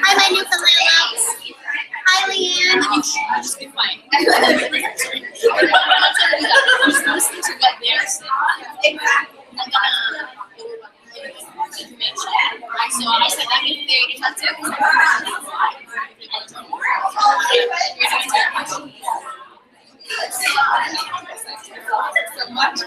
Hi, my Newfoundland loves. Hi, Leanne. You just be fine. Just listen to what they're saying. So I said, I mean, that's it. So much.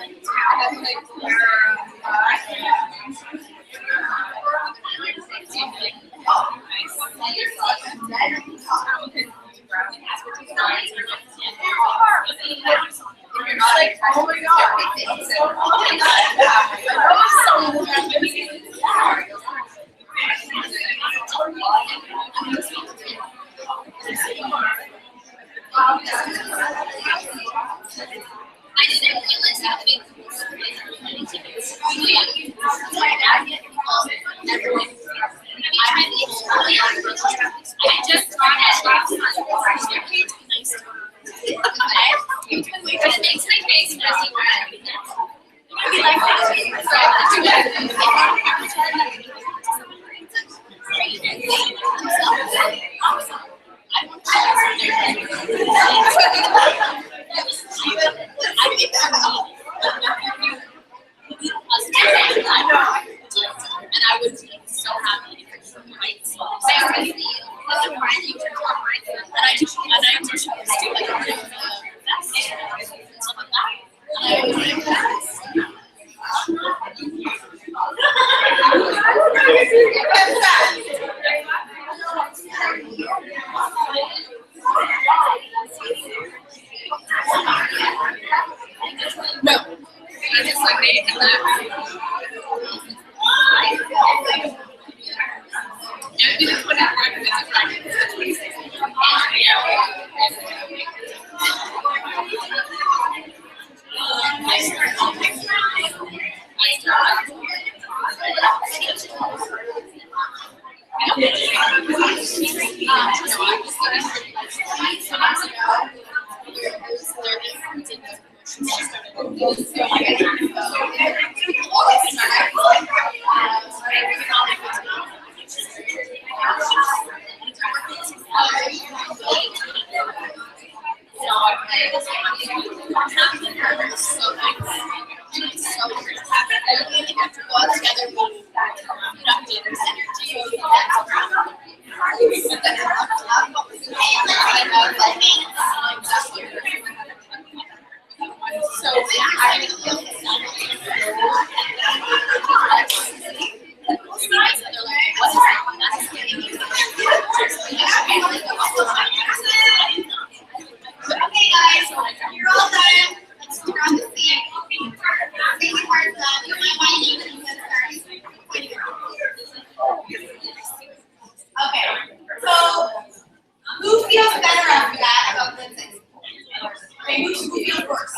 No, I just like made it that. Yeah, we just put it right in Okay, guys, you're all done. Let's grab the seat. Take the cards up. You might want to use it instead of cards. Okay, so who feels better after that about Lindsay? Okay, who feels worse?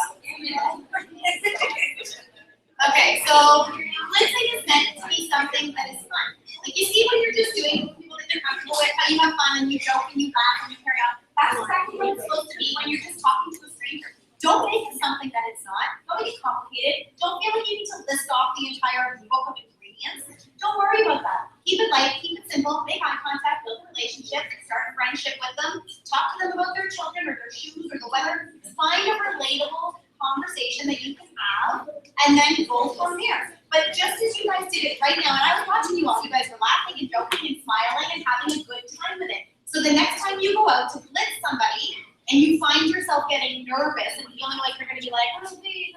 Okay, so Lindsay is meant to be something that is fun. Like you see when you're just doing with people that you're comfortable with, how you have fun and you joke and you laugh and you carry on. That's exactly what it's supposed to be when you're just talking to a stranger. Don't make it something that it's not. Don't make it complicated. Don't feel like you need to list off the entire book of ingredients. Don't worry about that. Keep it light, keep it simple, make eye contact, build a relationship, start a friendship with them, talk to them about their children or their shoes or the weather. Find a relatable conversation that you can have and then go from there. But just as you guys did it right now, and I was watching you all, you guys were laughing and joking and smiling and having a good time with it. So the next time you go out to blitz somebody and you find yourself getting nervous and feeling like you're going to be like, oh, please,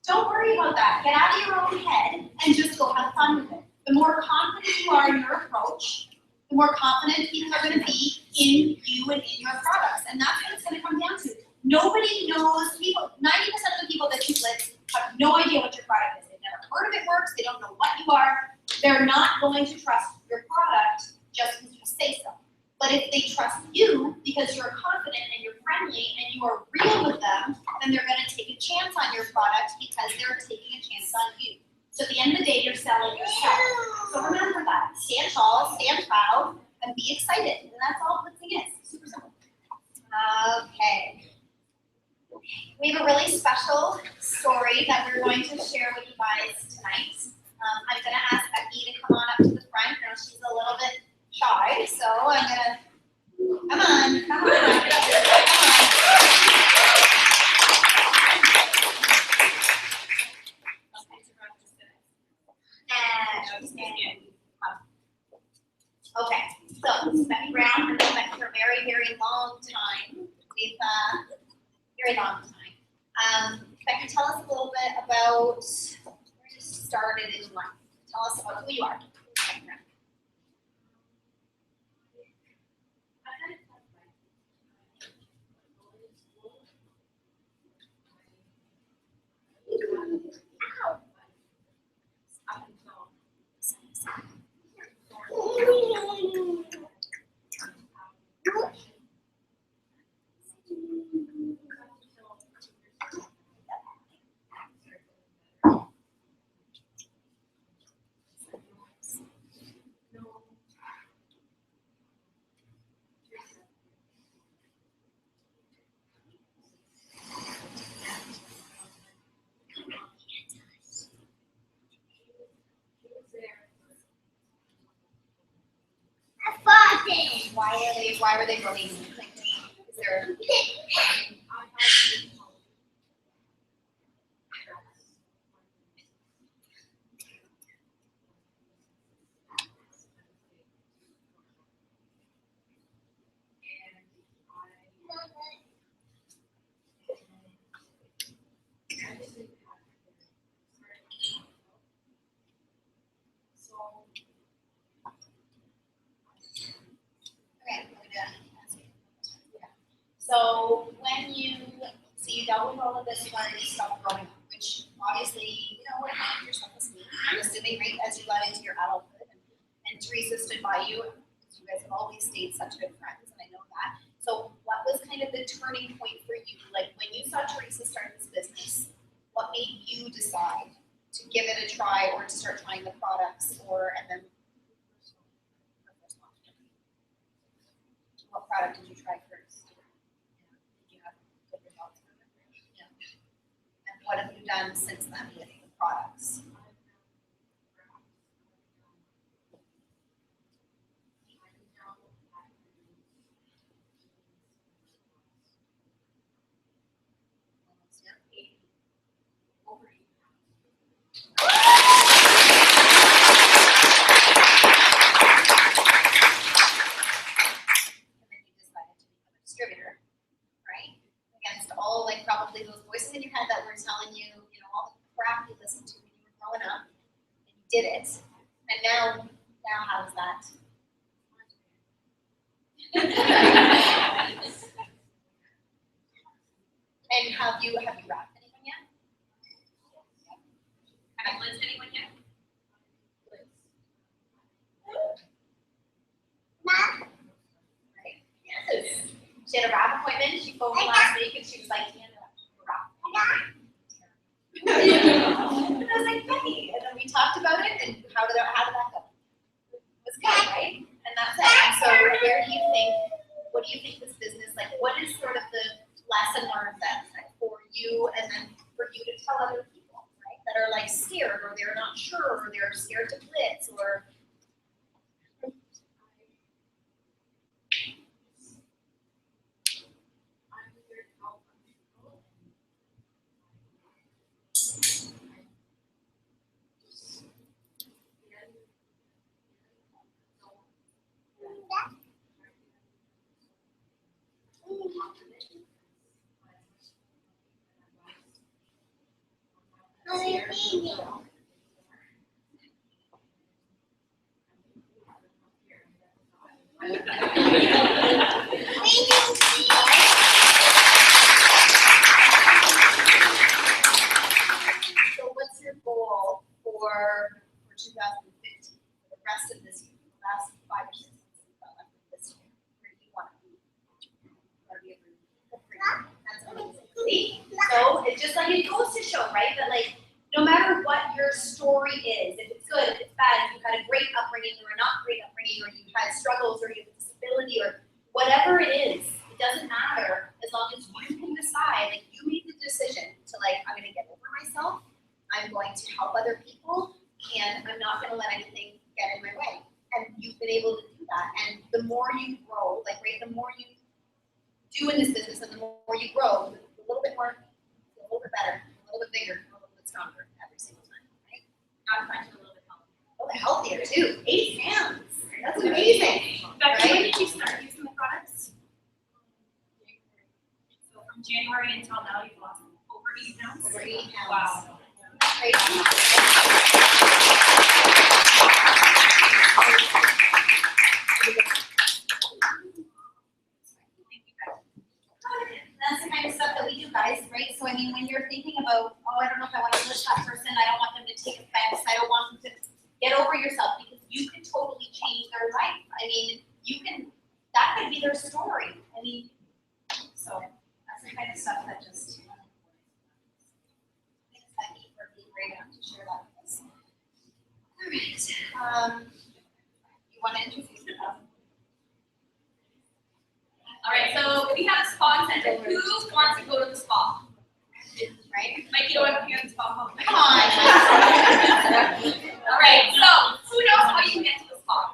don't worry about that. Get out of your own head and just go have fun with it. The more confident you are in your approach, the more confident people are going to be in you and in your products. And that's what it's going to come down to. Nobody knows, 90% of the people that you blitz have no idea what your product is. They've never heard of it works. They don't know what you are. They're not going to trust your product just because you say so. But if they trust you because you're confident and you're friendly and you are real with them, then they're going to take a chance on your product because they're taking a chance on you. So at the end of the day, you're selling yourself. So remember that. Stand tall, stand proud, and be excited. And that's all blitzing is. Super simple. Okay. We have a really special story that we're going to share with you guys tonight. I'm going to ask Becky to come on up to the front. Now she's a little bit shy, so I'm going to, come on. Come on. Okay, so Becky Brown has been back for a very, very long time. Very long time. Becky, tell us a little bit about where you started in life. Tell us about who you are. Why were they bullying you? Is there... you dealt with all of this learning stuff growing up, which obviously, you know, what happened your self-esteem, I'm assuming, right, as you got into your adulthood. And Teresa stood by you. You guys have always stayed such good friends, and I know that. So what was kind of the turning point for you? Like when you saw Teresa start this business, what made you decide to give it a try or to start trying the products and then what product did you try first? Did you have good results from it? Yeah. And what have you done since then with the products? Distributor, right? Against all, like, probably those voices in your head that were telling you, you know, all the crap you listened to when you were growing up, and you did it. And now how's that? And have you wrapped anyone yet? Have you blitzed anyone yet? Right. Yes. She had a wrap appointment. She phoned me last week and she was like, "Canada, wrap appointment." And I was like, "Hey," and then we talked about it and how did that go? It was good, right? And that's it. And so what do you think this business, like, what is sort of the lesson learned then for you and then for you to tell other people, right? That are like scared or they're not sure or they're scared to blitz or So what's your goal for 2015, for the rest of this year, the last 5 or 6 months that you've got left of this year? Where do you want to be? That's amazing. See? So it just like it goes to show, right? That like no matter what your story is, if it's good, if it's bad, if you had a great upbringing or a not great upbringing, or you had struggles or you have a disability or whatever it is, it doesn't matter as long as you can decide, like you made the decision to like, I'm gonna get over myself, I'm going to help other people, and I'm not gonna let anything get in my way. And you've been able to do that. And the more you grow, like right, the more you do in this business and the more you grow, a little bit more, a little bit better, a little bit bigger, a little bit stronger every single time, right? I'm trying to a little bit healthier. A little bit healthier too. 8 pounds. That's amazing. Becky, when Right? did you start using the products? So from January until now, you've lost over 8 pounds? Over 8 pounds. Wow. Crazy. That's the kind of stuff that we do, guys, right? So I mean, when you're thinking about, oh, I don't know if I want to push that person, I don't want them to take offense, I don't want them to get over yourself, because you can totally change their life. I mean, that could be their story. I mean, so that's the kind of stuff that just makes that need for being brave enough to share that with us. All right. You want to introduce yourself? All right, so we have a spa incentive. Who wants to go to the spa? Right? Mike, you don't have to be in the spa. Come on. All right, so who knows how you can get to the spa?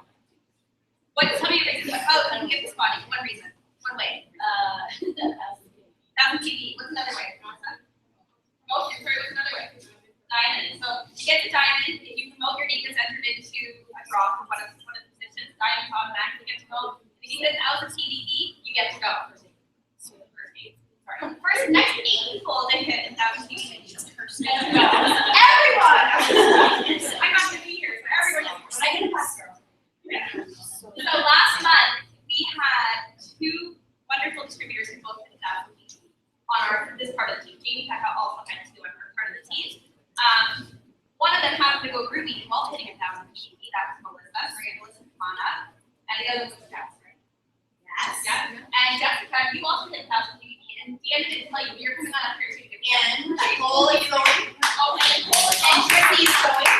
Tell me your reason. How can you get to the spa? One reason. One way. That's TV. What's another way? Oh, sorry, what's another way? Diamond. So to get to Diamond, if you promote your need, gets entered into a draw for one of the positions. Diamond's automatically get to go. If you get 1,000 TDD, you get to go. First, next 8 people that hit 1,000 TDD. Everyone! I'm not going to be here, so everyone. When I get a bus girl. So last month, we had 2 wonderful distributors who both hit 1,000 TDD on this part of And Jessica, you also did 1,000 PPP, and Deanna didn't tell you, you're coming on up here too. And Nicole is going. Oh, and Nicole And Trixie is going.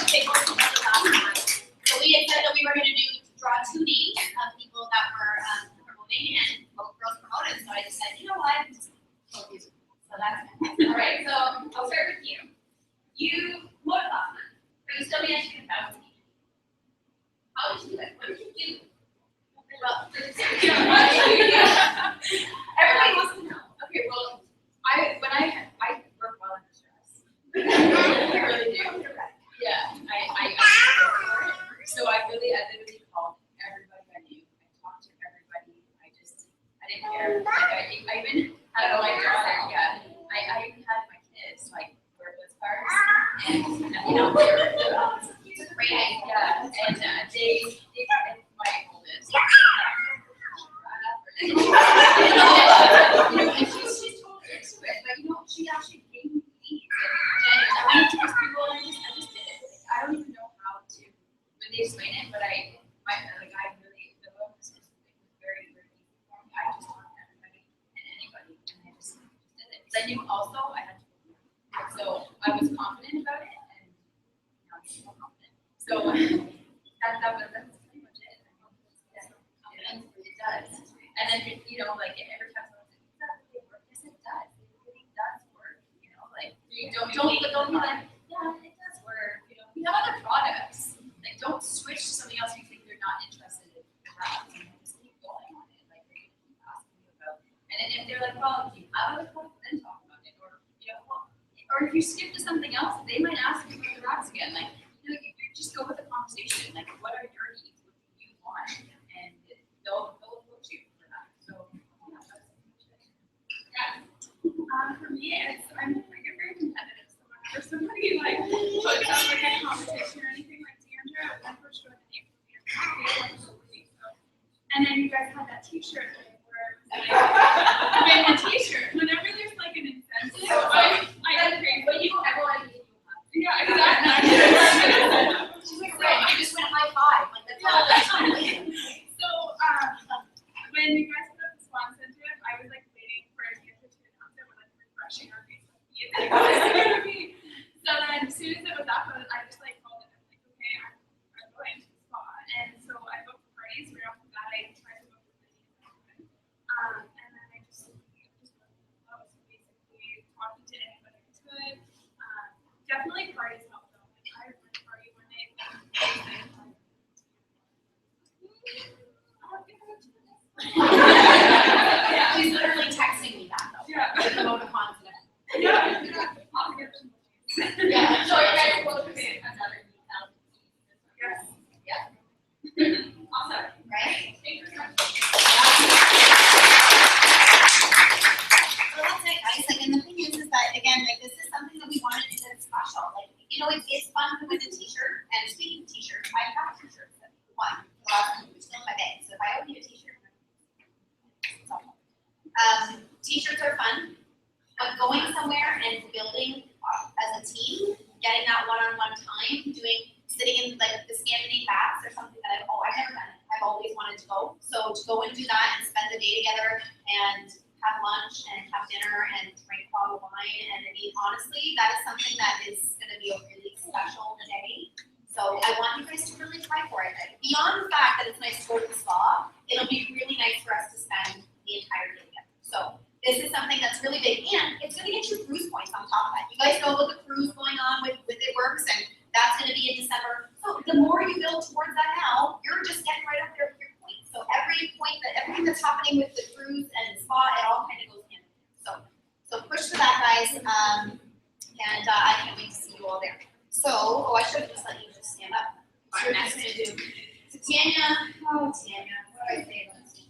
Okay, go to the last one. So we had said that we were gonna draw 2 names of people that were promoting, and both girls promoted, so I just said, you know what? So that's All right, so I'll start with you. You promoted last month, but you still managed to get 1,000 PPP. How did you do it? What did you do? well, Everybody wants to know. Okay, well, I work well under stress. I really do. Yeah, so I literally called everybody I knew. I talked to everybody. I didn't care. Like I even had my daughter. Yeah, I even had my kids like wear those cards, and you know they were it's a great idea. yeah, and they and my oldest. And she's totally into it, but you know, she actually gave me leads. And I went to these people and I just did it. Like, I don't even know how to really explain it, but the book was very, very easy for me. I just talked to everybody and anybody, and I just did it. Because I knew also I had to do it. So I was confident about it, and now I'm more confident. So that's pretty much it. Yeah, it does. And then, you know, like every time someone says, does that really work? Yes, it does. It really does work. You know, like you don't be like, yeah, it does work. You know, we have other products. Like don't switch to something else you think they're not interested in. You know, just keep going on it. Like they're gonna keep asking you about. And then if they're like, well, do you have other products? Then talk about it. Or you know, well, or if you skip to something else, they might ask you about the racks again. Like you know, you just go with the conversation. Like what are your needs? What do you want? And they'll approach you. So, yeah, that's Yeah. For me, I get very competitive. So whenever somebody like puts out like a competition or anything like Deandra, I for sure the name would be and then you guys had that T-shirt where win the T-shirt. Whenever there's like an incentive, I get crazy. But you don't ever want to be Yeah, exactly. She's like, right, I just went high five. Like that's all that's fine. So when you guys put up the SWAT incentive, I was like waiting for Deandra to announce it with like refreshing our Facebook feed. Like, what is it gonna be? So then as soon as it was up, I just like called it. I'm like, okay, I'm going to the SWAT. And so I booked the parties right off the bat. I tried to book the parties. And then I just was basically talking to anybody I could. Definitely parties help though. Like I went to party one night. Yeah, she's literally texting me that though. Yeah. With the emoticons and everything. Yeah. Yeah, So you guys will look at it as other details. Yes. Yeah. Awesome. Right? Thank you so much. So that's it, guys. Like, and the thing is that again, like this is something that we want to do that's special. Like, you know, it's fun to win a T-shirt. And speaking of T-shirts, I have T-shirts that we won the last time. We're still in my bag. So if I owe you a T-shirt, it's awful. T-shirts are fun, but going somewhere and building as a team, getting that one-on-one time, sitting in like the Scandinavian baths or something that I've never done it. I've always wanted to go. So to go and do that and spend the day together and have lunch and have dinner and drink a bottle of wine, and I mean honestly, that is something that is going to be a really special day. So I want you guys to really try for it. Beyond the fact that it's nice to go to the spa, it'll be really nice for us to spend the entire day together. So this is something that's really big, and it's going to get you cruise points on top of that. You guys know about the cruise going on with It Works, and that's going to be in December. So the more you build towards that now, you're just getting right up there with your points. So everything that's happening with the cruise and spa, it all kind of goes hand in hand. So push for that, guys, and I can't wait to see you all there. So, I should have just let you just stand up. What am I going to do? So Tanya, what do I say about this?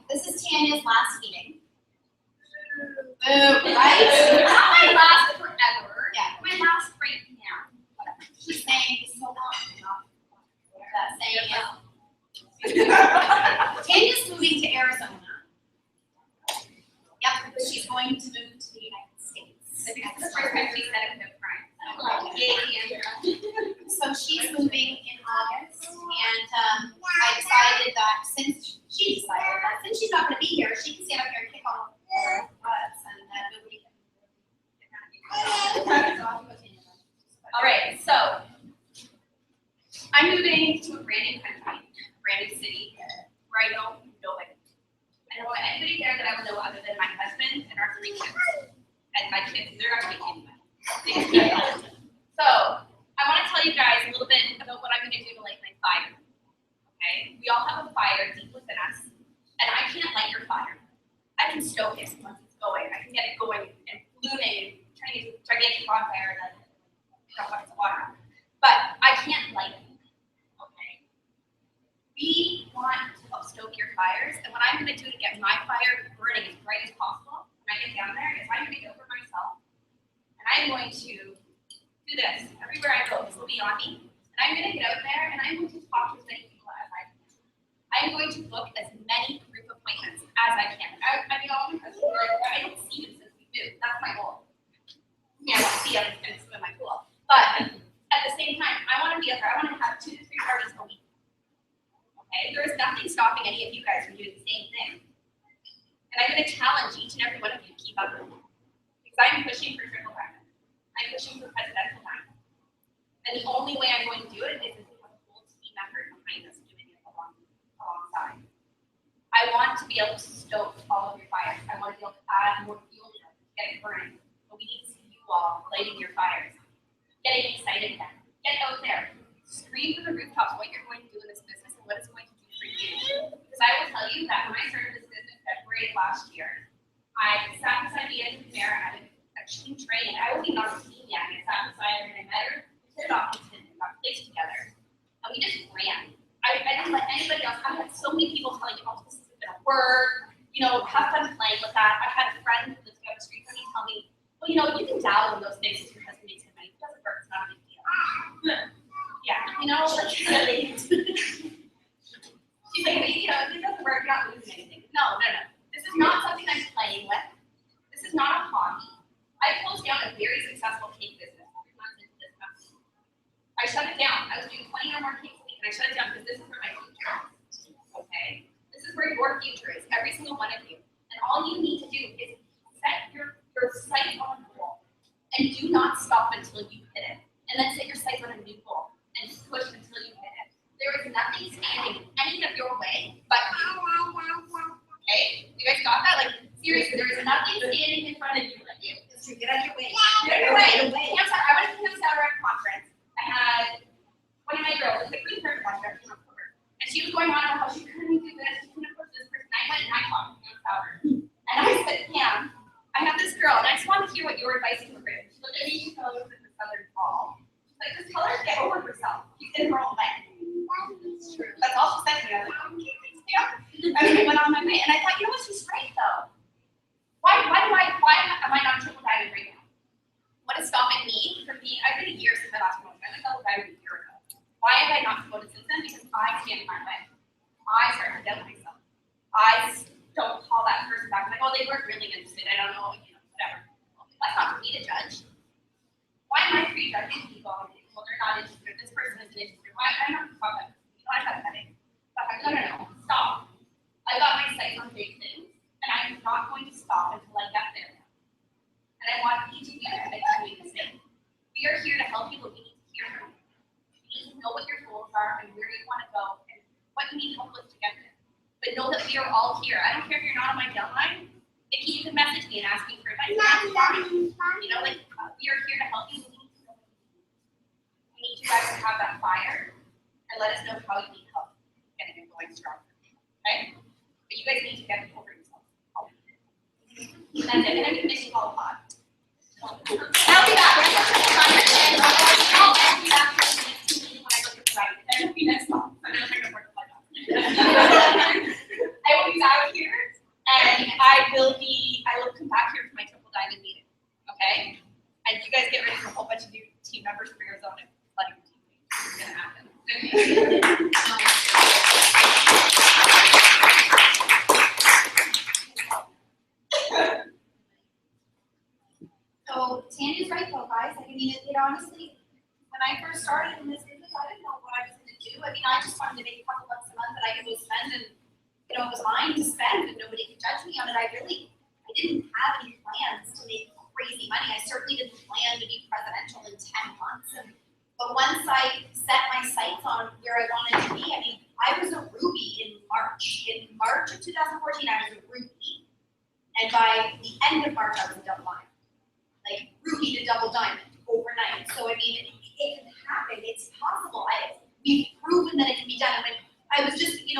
This is Tanya's last meeting. Boo, right? Not my last forever. Yeah. My last right now. She's saying so long. That saying is. Tanya's moving to Arizona. Yep, she's going to move to the United States. I think that's the first time she said it without crying. So So she's moving in August, and I decided that since she we all have a fire deep within us, and I can't light your fire. I can stoke it once it's going. I can get it going and blooming and turning into a gigantic bonfire and then buckets of water. But I can't light it. Okay? We want to help stoke your fires, and what I'm going to do to get my fire burning as bright as possible when I get down there is I'm going to get over myself, and I'm going to do this everywhere I go. This will be on me, and I'm going to get out there and I'm going to talk to as many people as I can. I'm going to book as many group appointments as I can. I mean, all because I don't see you since we moved. That's my goal. Yeah, I want to see them and swim in my pool. But at the same time, I want to be out there. I want to have 2 to 3 parties a week. Okay? There is nothing stopping any of you guys from doing the same thing. And I'm going to challenge each and every one of you to keep up with me. Because I'm pushing for triple diamond. I'm pushing for presidential diamond. And the only way I'm going to do it is if we have a whole team effort behind us doing it alongside. I want to be able to stoke all of your fires. I want to be able to add more fuel to it, get it burning. But we need to see you all lighting your fires, getting excited again. Get out there. Scream from the rooftops what you're going to do in this business and what it's going to do for you. Because I will tell you that when I started this business in February of last year, I sat beside the end of the mayor at a team training. I wasn't even on a team yet. I sat beside her and I met her. We hit it off and got placed together. And we just ran. I didn't let anybody else. I had so many people telling me, oh, this isn't going to work. You know, have fun playing with that. I had a friend who lives down the street from me tell me, well, you know, you can dabble in those things if your husband makes good money. If it doesn't work, it's not a big deal. Yeah, you know, like, she's like, you know, if it doesn't work, you're not losing anything. No. This is not something I'm playing with. This is not a hobby. I closed down a very successful cake business 3 months into this company. I shut it down. I was doing 20 or more cakes a week, and I shut it down because this is where my future is. Okay? This is where your future is, every single one of you. And all you need to do is set your sights on a goal, and do not stop until you hit it. And then set your sights on a new goal, and push until you hit it. There is nothing standing in any of your way but you. Okay? You guys got that? Like, seriously, there is nothing standing in front of you but you. So get out of your way. Get out of your way. I went to the Saturday conference. I had one of my girls, a green card contract, came up to her. And she was going on about how she couldn't do this, she couldn't approach this person. I went and I talked to her. And I said, Pam, I have this girl, and I just want to hear what your advice to her is. She looked at me, she fell over the southern fall. She's like, just tell her to get over herself. She's in her own way. That's true. That's all she said to me. I was like, okay, thanks, Pam. I mean, I went on my way, and I thought, you know what, she's right though. Why am I not triple diamond right now? What is stopping me from being, I've been a year since I last won. I went double diamond a year ago. Why have I not promoted since then? Because I stand in my way. I start to doubt myself. I don't call that person back. I'm like, oh, they weren't really interested. I don't know, you know, whatever. Well, that's not for me to judge. Why am I prejudging people? Well, they're not interested. This person isn't interested. Why? I'm not talking about that. You know, I'm not pathetic. No. Stop. I got my sights on big things, and I'm not going to stop until I get there. And I want each of you to be doing the same. We are here to help you, but we need to hear from you. You need to know what your goals are and where you want to go and what you need help with to get there. But know that we are all here. I don't care if you're not on my downline. Nikki, you can message me and ask me for advice. That's fine. You know, like, we are here to help you. We need you guys to have that fire and let us know how you need help getting it going stronger. Okay? But you guys need to get over yourself. That's it. And I'm going to miss you all a lot. I'll be back. I'll be back when I go to the right. That will be next month. I'm going to take a break. I will be back here, and I will come back here for my triple diamond meeting. Okay? And you guys get ready for a whole bunch of new team members from Arizona. Like, it's gonna happen. So Tanya's right though, guys. Like, I mean, it honestly, when I first started in this business, I didn't know what I was going to do. I mean, I just wanted to make a couple bucks a month that I could go spend, and you know, it was mine to spend, and nobody could judge me on it. I didn't have any plans to make crazy money. I certainly didn't plan to be presidential in 10 months. But once I set my sights on where I wanted to be, I mean, I was a ruby in March. In March of 2014, I was a ruby, and by the end of March, I was a double diamond. Like ruby to double diamond overnight. So I mean, it can happen. It's possible. We've proven that it can be done. And when I was just, you know,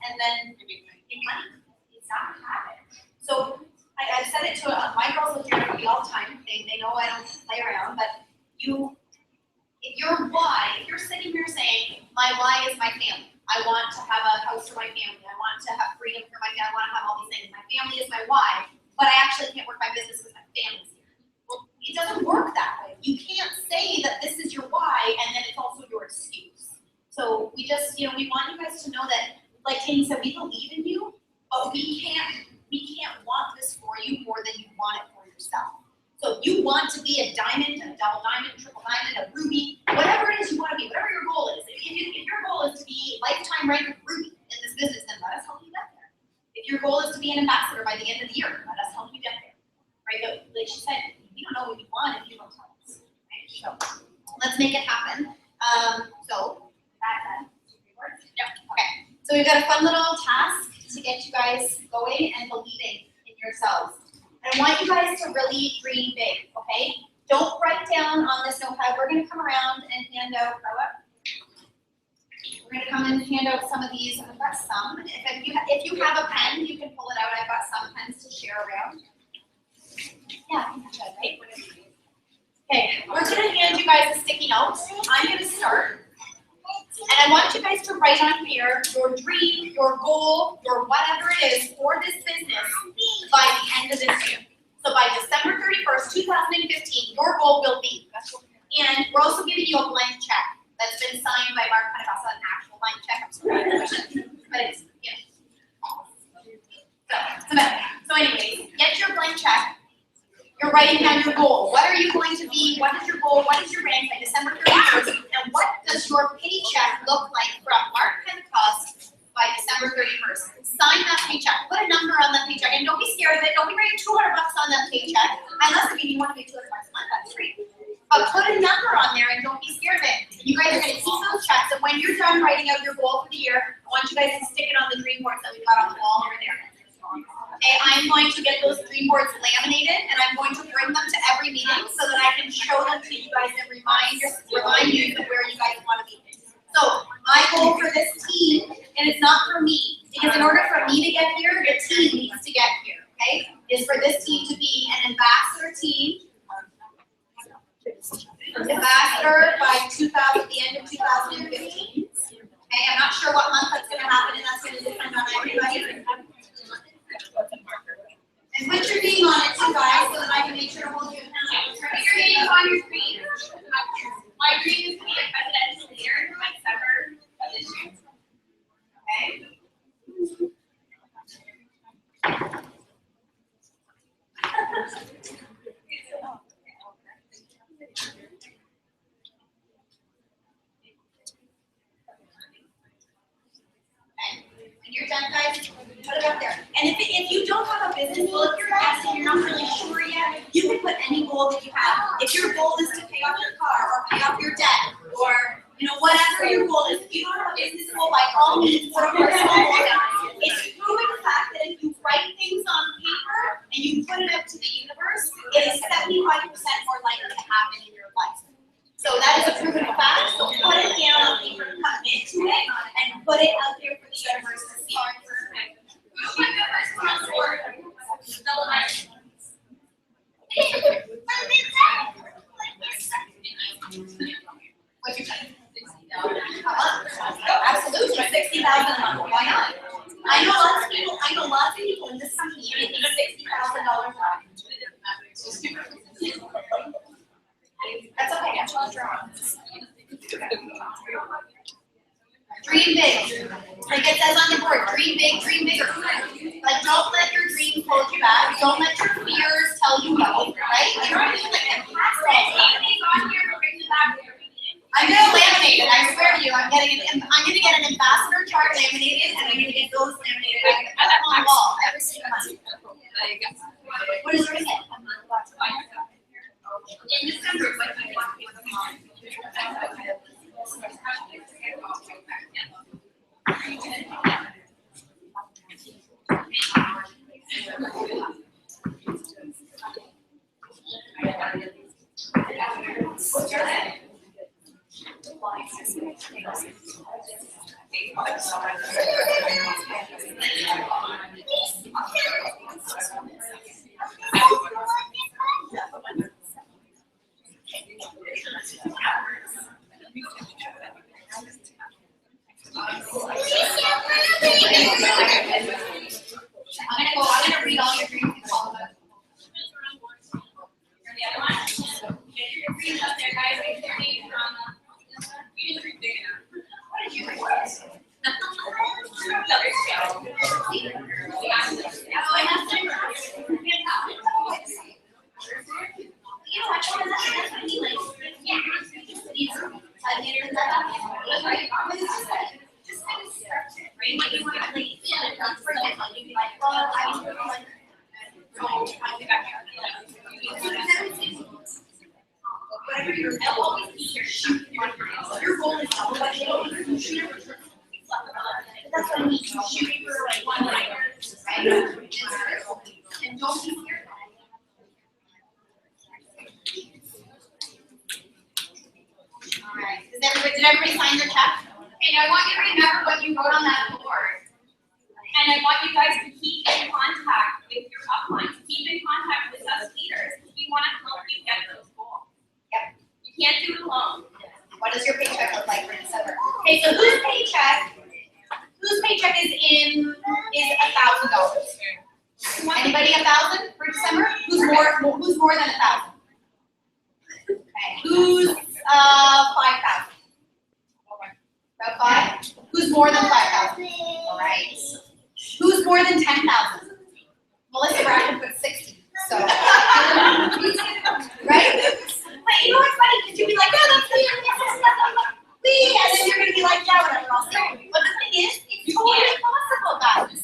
and then make money. It's not a habit. So I've said it to my girls live here with me all the time. They know I don't play around, but if your why, if you're sitting here saying, my why is my family. I want to have a house for my family. I want to have freedom for my family. I want to have all these things. My family is my why, but I actually can't work my business because my family's here. Well, it doesn't work that way. You can't say that this is your why and then it's also your excuse. So we just, we want you guys to know that, like Tammy said, we believe in you, but we can't want this for you more than you want it for yourself. So if you want to be a diamond, a double diamond, triple diamond, a ruby, whatever it is you want to be, whatever your goal is. If your goal is to be lifetime rank of ruby in this business, then let us help you get there. If your goal is to be an ambassador by the end of the year, let us help you get there. Right? But like she said, we don't know what you want if you don't tell us. Right? So let's make it happen. So that done. Yep. Okay. So we've got a fun little task to get you guys going and believing in yourselves. I want you guys to really dream big, okay? Don't write down on this notepad. We're going to come around and hand out, we're going to come and hand out some of these. I've got some. If you have a pen, you can pull it out. I've got some pens to share around. Yeah, right? Okay, we're going to hand you guys a sticky note. I'm going to start. And I want you guys to write on here your dream, your goal, your whatever it is for this business by the end of this year. So by December 31st, 2015, your goal will be. And we're also giving you a blank check that's been signed by Mark Pentecostal, an actual blank check. I'm sorry, but it's, So anyways, get your blank check. You're writing down your goal. What are you going to be? What is your goal? What is your rank by December 31st? And what does your paycheck look like from Mark Pentecost by December 31st? Sign that paycheck. Put a number on that paycheck. And don't be scared of it. Don't be writing $200 on that paycheck. Unless you want to make $200 a month, that's great. But put a number on there and don't be scared of it. You guys are going to keep those checks. And when you're done writing out your goal for the year, I want you guys to stick it on the dream boards that we've got on the wall over there. Okay, I'm going to get those dream boards laminated and I'm going to bring them to every meeting so that I can show them to you guys and remind you of where you guys want to be. So my goal for this team, and it's not for me, because in order for me to get here, the team needs to get here, okay? Is for this team to be an ambassador team. Ambassador by the end of 2015. Okay, I'm not sure what month that's going to happen and that's going to depend on everybody. And put your name on it too, guys, so that I can make sure to hold you accountable. Put your name on your screen. My dream is to be a presidential leader by December of this year. When you're done, guys, put it up there. And if you don't have a business goal, if you're asking, you're not really sure yet, you can put any goal that you have. If your goal is to pay off your car or pay off your debt or whatever your goal is, if you don't have a business goal, by all means, put a personal goal down. It's proving the fact that if you write things on paper and you put it up to the universe, it is 75% more likely to happen in your life. So that is a proven fact. So put it down on paper, commit to it, and put it out there for the universe to see. What's your time? Absolutely, 60,000 a month. Why not? I know lots of people in this company making $60,000 a month. That's okay. I'm sure you're on. Dream big. Like it says on the board, dream big, dream bigger. Like don't let your dreams hold you back. Don't let your fears tell you no, right? You know what I mean? Like I'm gonna laminate it. I swear to you, I'm gonna get an ambassador chart laminated, and I'm gonna get those laminated. I put them on the wall every single month. What is your name? In December, when I want to be What's your name? I'm gonna read all your dreams and all of them. The other one. Get your dreams up there, guys. Make sure you what did you record? You know what? That's what I mean. Like, yeah. What you want to leave, for example, you'd be like, well, I was like, whatever your, they'll always be here shooting your goal is double by shooting, shoot for sure. That's what I mean, shoot for like one line, right? And don't be scared. All right, did everybody sign their check? Okay, now I want you to remember what you wrote on that board. And I want you guys to keep in contact with your uplines. Keep in contact with us leaders. We want to help you get those goals. Yep. You can't do it alone. What does your paycheck look like for December? Okay, so whose paycheck is $1,000? Anybody 1,000 for December? Who's more than 1,000? Okay, who's 5,000? About 5? Who's more than 5,000? All right. Who's more than 10,000? Melissa Bracken put 60. So, right? But you know what's funny? Because you'd be like, oh, that's me, and then you're going to be like, yeah, whatever, I'll say. But the thing is, it's totally possible, guys.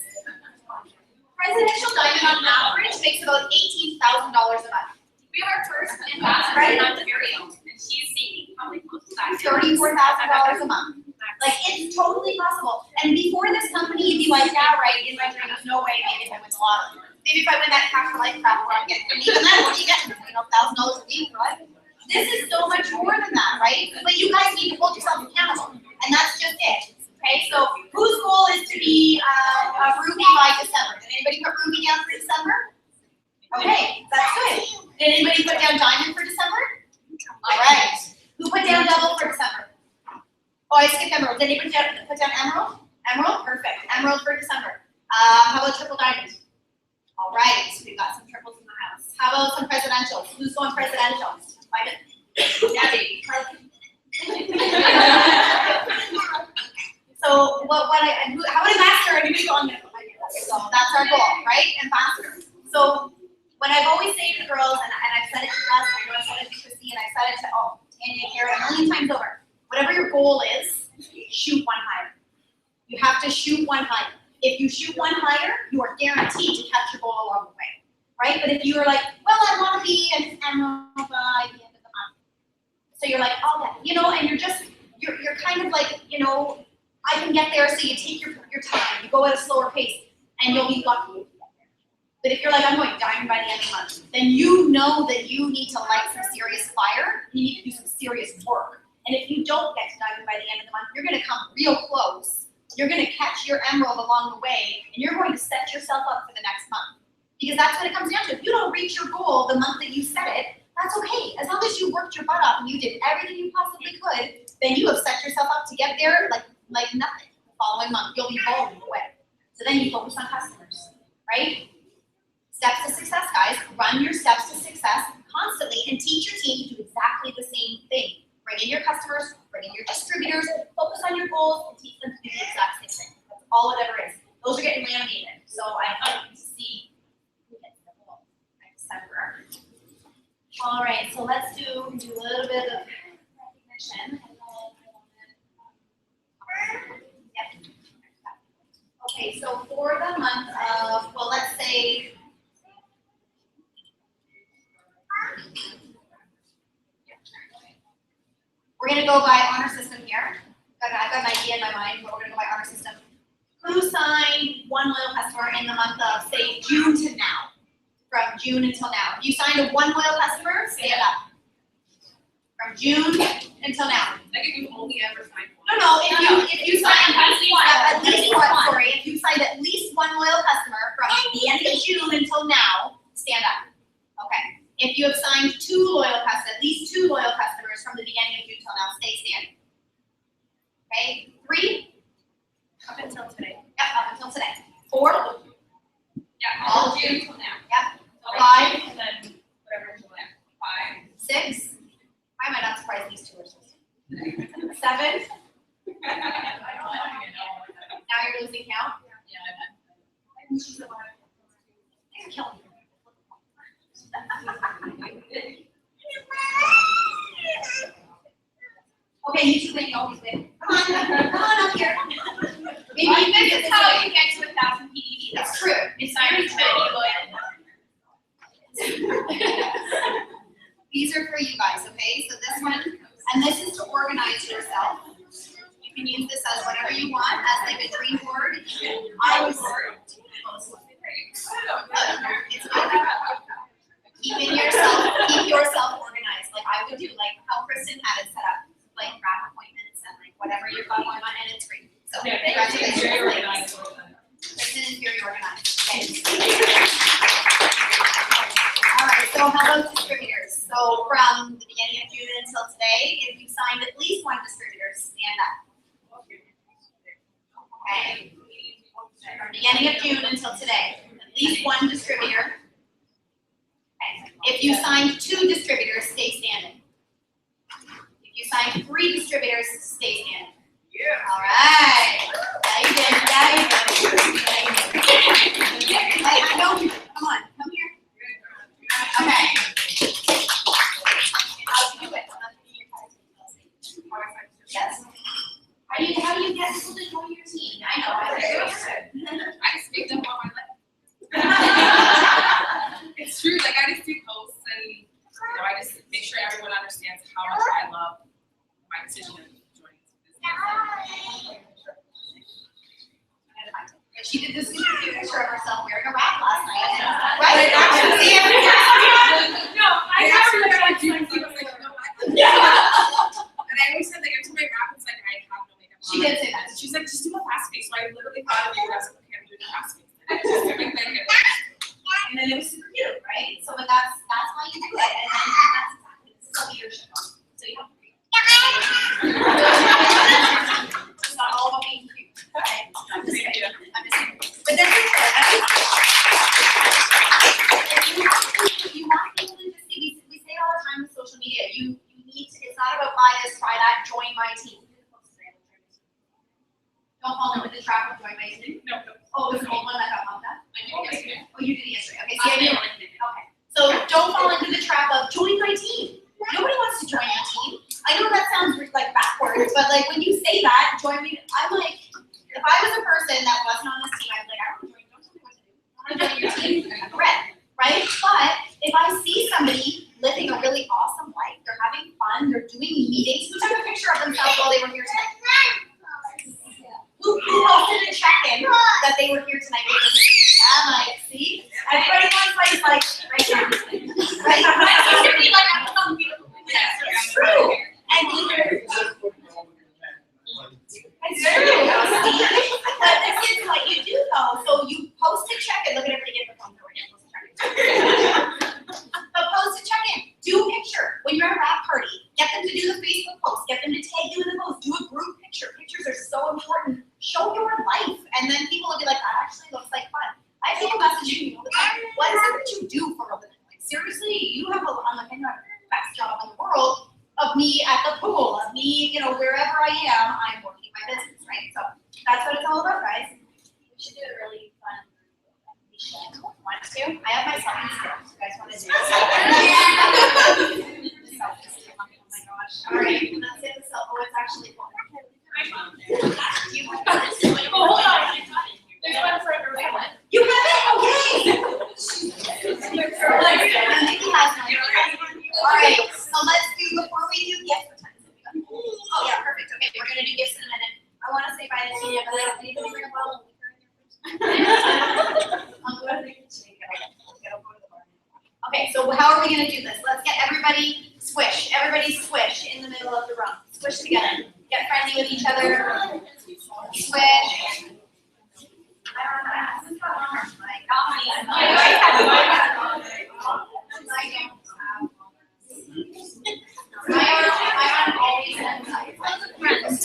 Presidential diamond on average makes about $18,000 a month. We have our first ambassador in Ontario, and she's seeking probably close to that. $34,000 a month. Like, it's totally possible. And before this company, you'd be like, yeah, right, in my dreams, no way, maybe if I win the lottery. Maybe if I win that cash for life crap, where I'm getting, and even then, what are you getting? $1,000 a week, right? This is so much more than that, right? But you guys need to hold yourself accountable, and that's just it. Okay, so whose goal is to be a Ruby by December? Did anybody put Ruby down for December? Okay, that's good. Did anybody put down Diamond for December? All right. Who put down Double for December? Oh, I skipped Emerald. Did anybody put down Emerald? Emerald, perfect. Emerald for December. How about Triple Diamond? All right, we've got some triples in the house. How about some presidentials? Who's going presidential? Debbie. So how about ambassador? Anybody on there? So that's our goal, right? Ambassador. So what I've always said to girls, and I've said it to us, I know I said it to Chrissy, and I said it to Tanya and Kara a million times over. Whatever your goal is, shoot one higher. You have to shoot one higher. If you shoot one higher, you are guaranteed to catch your goal along the way, right? But if you are like, well, I want to be an emerald by the end of the month, so you're like, oh yeah, and you're kind of like, I can get there, so you take your time, you go at a slower pace, and you'll be lucky if you get there. But if you're like, I'm going diamond by the end of the month, then you know that you need to light some serious fire, you need to do some serious work. And if you don't get to diamond by the end of the month, you're going to come real close. You're going to catch your emerald along the way, and you're going to set yourself up for the next month. Because that's what it comes down to. If you don't reach your goal the month that you set it, that's okay. As long as you worked your butt off and you did everything you possibly could, then you have set yourself up to get there like nothing. The following month, you'll be blown away. So then you focus on customers, right? Steps to success, guys. Run your steps to success constantly and teach your team to do exactly the same thing. Bring in your customers, bring in your distributors, focus on your goals, and teach them to do the exact same thing. That's all it ever is. Those are getting laminated. So I hope you see who gets the goal next December. All right, so let's do a little bit of recognition. Yep. Okay, so for the month of, well, let's say, we're going to go by honor system here. I've got an idea in my mind, but we're going to go by honor system. Who signed one loyal customer in the month of, say, June to now? From June until now. If you signed a one loyal customer, stand up. From June until now. Like if you only ever signed one. No, if you signed at least one, if you signed at least one loyal customer from the end of June until now, stand up. Okay. If you have signed at least two loyal customers from the beginning of June till now, stay standing. Okay, 3. Up until today. Yep, up until today. 4, Yeah, All all June till now. yep, So 5, And then whatever you want. 5. 6. Why am I not surprised these two are so soon? 7. I don't even know. Now you're losing count. Yeah, You're killing me. Okay, you two may always win. Come on up here. Maybe This is how you get to 1,000 PDD. That's true. It's very true. These are for you guys, okay? So this one, and this is to organize yourself. You can use this as whatever you want, as like a dream board. I was it's good. Keep yourself organized. Like I would do, like how Kristen had it set up, like wrap appointments and like whatever you've got going on, and it's great. So congratulations. Kristen is very organized. Okay. All right, so how about distributors? So from the beginning of June until today, if you signed at least one distributor, stand up. Okay. From beginning of June until today, at least one distributor. Okay. If you signed 2 distributors, stay standing. If you signed 3 distributors, stay standing. Yeah. All right. I know. Come on, come here. Okay. How do you do it? Yes. How do you get people to join your team? I know. I just make them on my list. It's true, like I just do posts and I just make sure everyone understands how much I love my decision of joining this business. She did this picture of herself wearing a wrap last night. Right, actually, No, I actually have got to do Yeah. and I always said like every time I rap, it's like I have no makeup on. She did say that. She's like, just do a fast face. So I literally thought of you as okay, I'm doing a fast face. And I just did my thing. And then it was super cute, right? So but that's why you do it. And then that's exactly this is a leadership role. So you don't have to be. It's not all about being cute. Okay? I'm just kidding. But this is good. You want people to just see, we say it all the time with social media. You need to, it's not about buy this, try that, join my team. Don't fall into the trap of join my team. No. Oh, there's an old one that got bumped up? I did it yesterday. Oh, you did it yesterday. Okay, see, okay. So don't fall into the trap of join my team. Nobody wants to join your team. I know that sounds like backwards, but like when you say that, join me, I'm like, if I was a person that wasn't on this team, I'd be like, I don't join, don't tell me what to do. I want to join your team, red, right? But if I see somebody living a really awesome life, they're having fun, they're doing meetings, who took a picture of themselves while they were here tonight? Who posted a check-in that they were here tonight? Yeah, Mike, see? Everybody wants like, right here. Right? It's true. And it's true. But this is what you do though. So you post a check-in. Look at everybody get the phone number. But post a check-in. Do a picture. When you're at a wrap party, get them to do the Facebook post. Get them to tag you in the post. Do a group picture. Pictures are so important. Show your life. And then people will be like, that actually looks like fun. I have people messaging me all the time. What is it that you do for a living? Like, seriously, you have I'm like, I know the best job in the world of me at the pool, of me, wherever I am, I'm working my business, right? So that's what it's all about, guys. We should do a really fun. We should. Want to? I have my selfie still. You guys want to do this? Oh my gosh. All right, let's get this up. Oh, it's actually fun. Oh, hold on. There's one for everyone. You have it? Okay. All right, so let's do, before we do gifts, what time is it? Oh yeah, perfect. Okay, we're gonna do gifts in a minute. I want to say bye to Tina, but I don't need to bring a bottle. I'll go to the kitchen. Okay, so how are we gonna do this? Let's get everybody swish. Everybody swish in the middle of the room. Swish together. Get friendly with each other. Swish. I don't know how to ask. This is not hard. Like, I am always friends.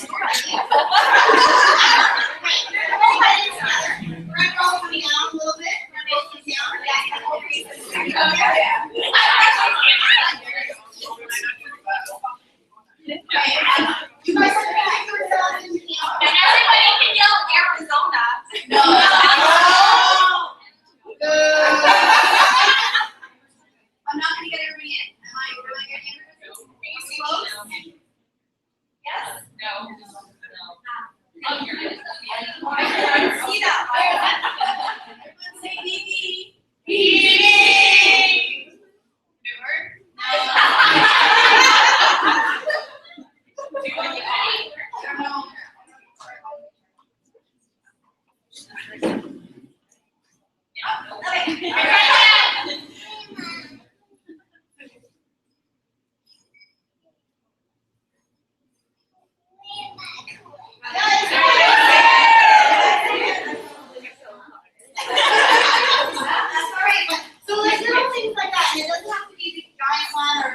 So there's little things like that, and it doesn't have to be a big giant one or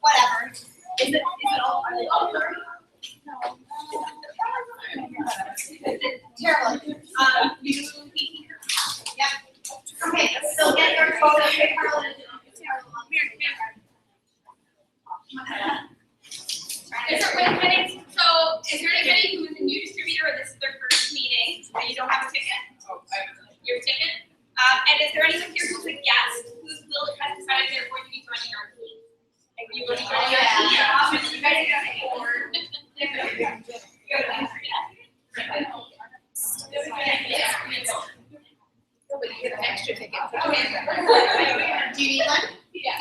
whatever. Is it all, are they all blurry? Terrible. Yep. Okay, so get your photo, Carla. Is there anybody who is a new distributor or this is their first meeting and you don't have a ticket? You have a ticket? And is there anyone here who's a guest who's has decided they're going to be joining our team? Like you will be joining our team? You guys are going to board. Nobody get an extra ticket. Do you need one? Yeah.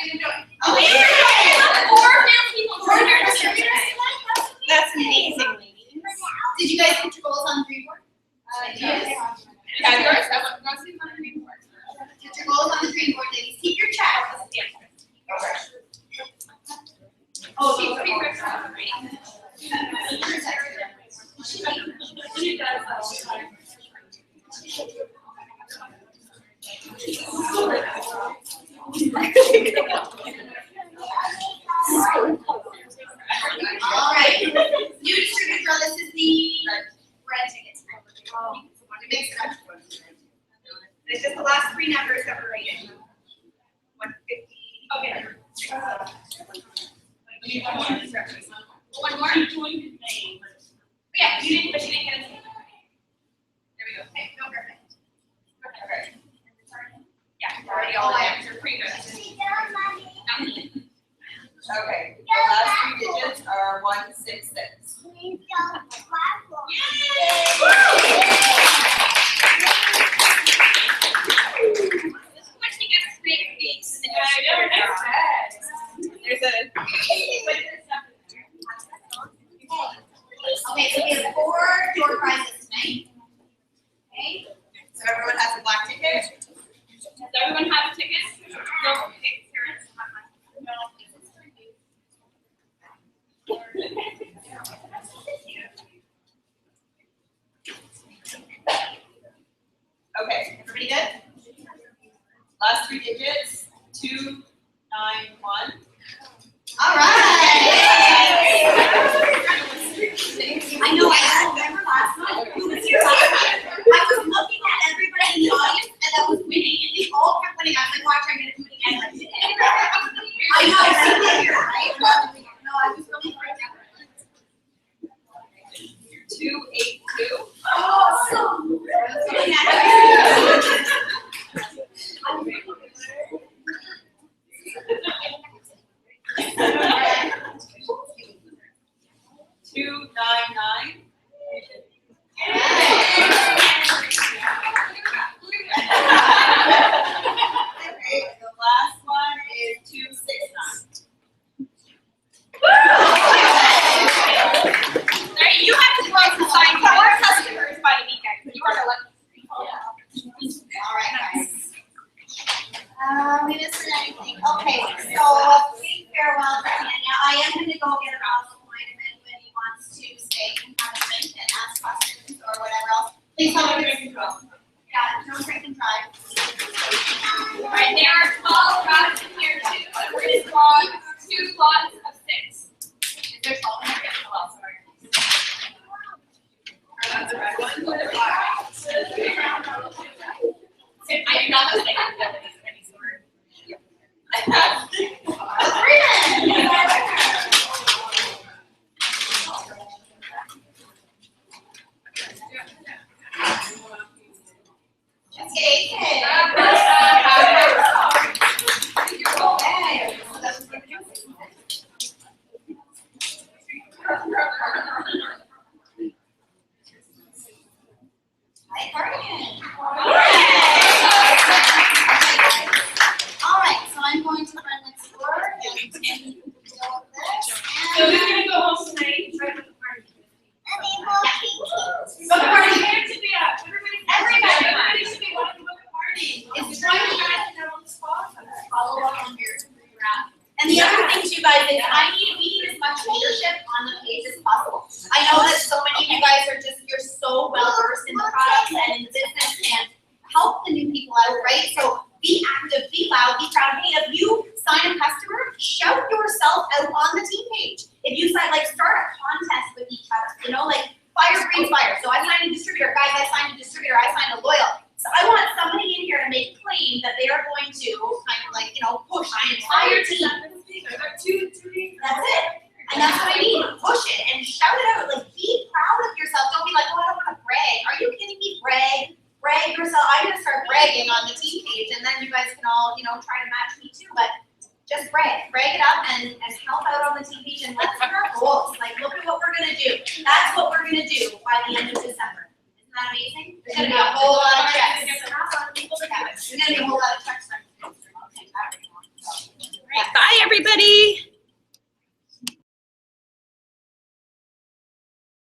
Oh, yeah. Four new people joined our Distributors distributor. tonight? That's amazing, ladies. Did you guys put your goals on the green board? Yes. Yeah, yours, I want to see one report. Put your goals on the green board, ladies. Keep your chat. Oh, she's pretty quick. Right? All right. New distributor, this is the red tickets. Mix it up. It's just the last three numbers that we're writing. 150. Okay. One more? Yeah, you didn't, but you didn't get a ticket. There we go. Okay, go perfect. Okay. Yeah, already all the answers are pretty good. Okay, the last three digits are 166. This question gets great things. There's a. Okay, so we have 4 door prizes tonight. Okay. So everyone has a black ticket? Does everyone have a ticket? No. Okay, Sarah, no. Okay, Everybody good? last three digits, 291. All right. I know, I remember last night. Who was here last night? I was looking at everybody in the audience and that was winning, and they all kept winning. I was like, watch, I'm gonna do it again. I know, I'm here, right? No, I was really freaked out. 282. Awesome. Please tell me. Yeah, no drink and drive. Right, there are 12 routes in here too, and we're just drawing 2 slots of 6. Is there 12 in here? Yes, 12, sorry. That's the red one. I do not have a second any sort. Alright, so I'm going to run next door and Tammy can deal with this. So who's gonna go home tonight? Try to party. And Go party. Everybody. everybody. is we need as much leadership on the page as possible. I know that so many of you guys are you're so well versed in the products and in the business and help the new people out, right? So be active, be loud, be proud. Hey, if you sign a customer, shout yourself out on the team page. If you sign, like, start a contest with each other, you know, like fire breeds fire. So I signed a distributor, guys, I signed a distributor, I signed a loyal. So I want somebody in here to make a claim that they are going to kind of like, you know, push the entire team. That's it. And that's what I mean. Push it and shout it out. Like, be proud of yourself. Don't be like, oh, I don't want to brag. Are you kidding me? Brag yourself. I'm gonna start bragging on the team page, and then you guys can all, you know, try to match me too. But just brag it up and help out on the team page and let's set our goals. Like, look at what we're gonna do. That's what we're gonna do by the end of December. Isn't that amazing? There's gonna be a whole lot of checks. There's gonna be a whole lot of checks. Bye, everybody.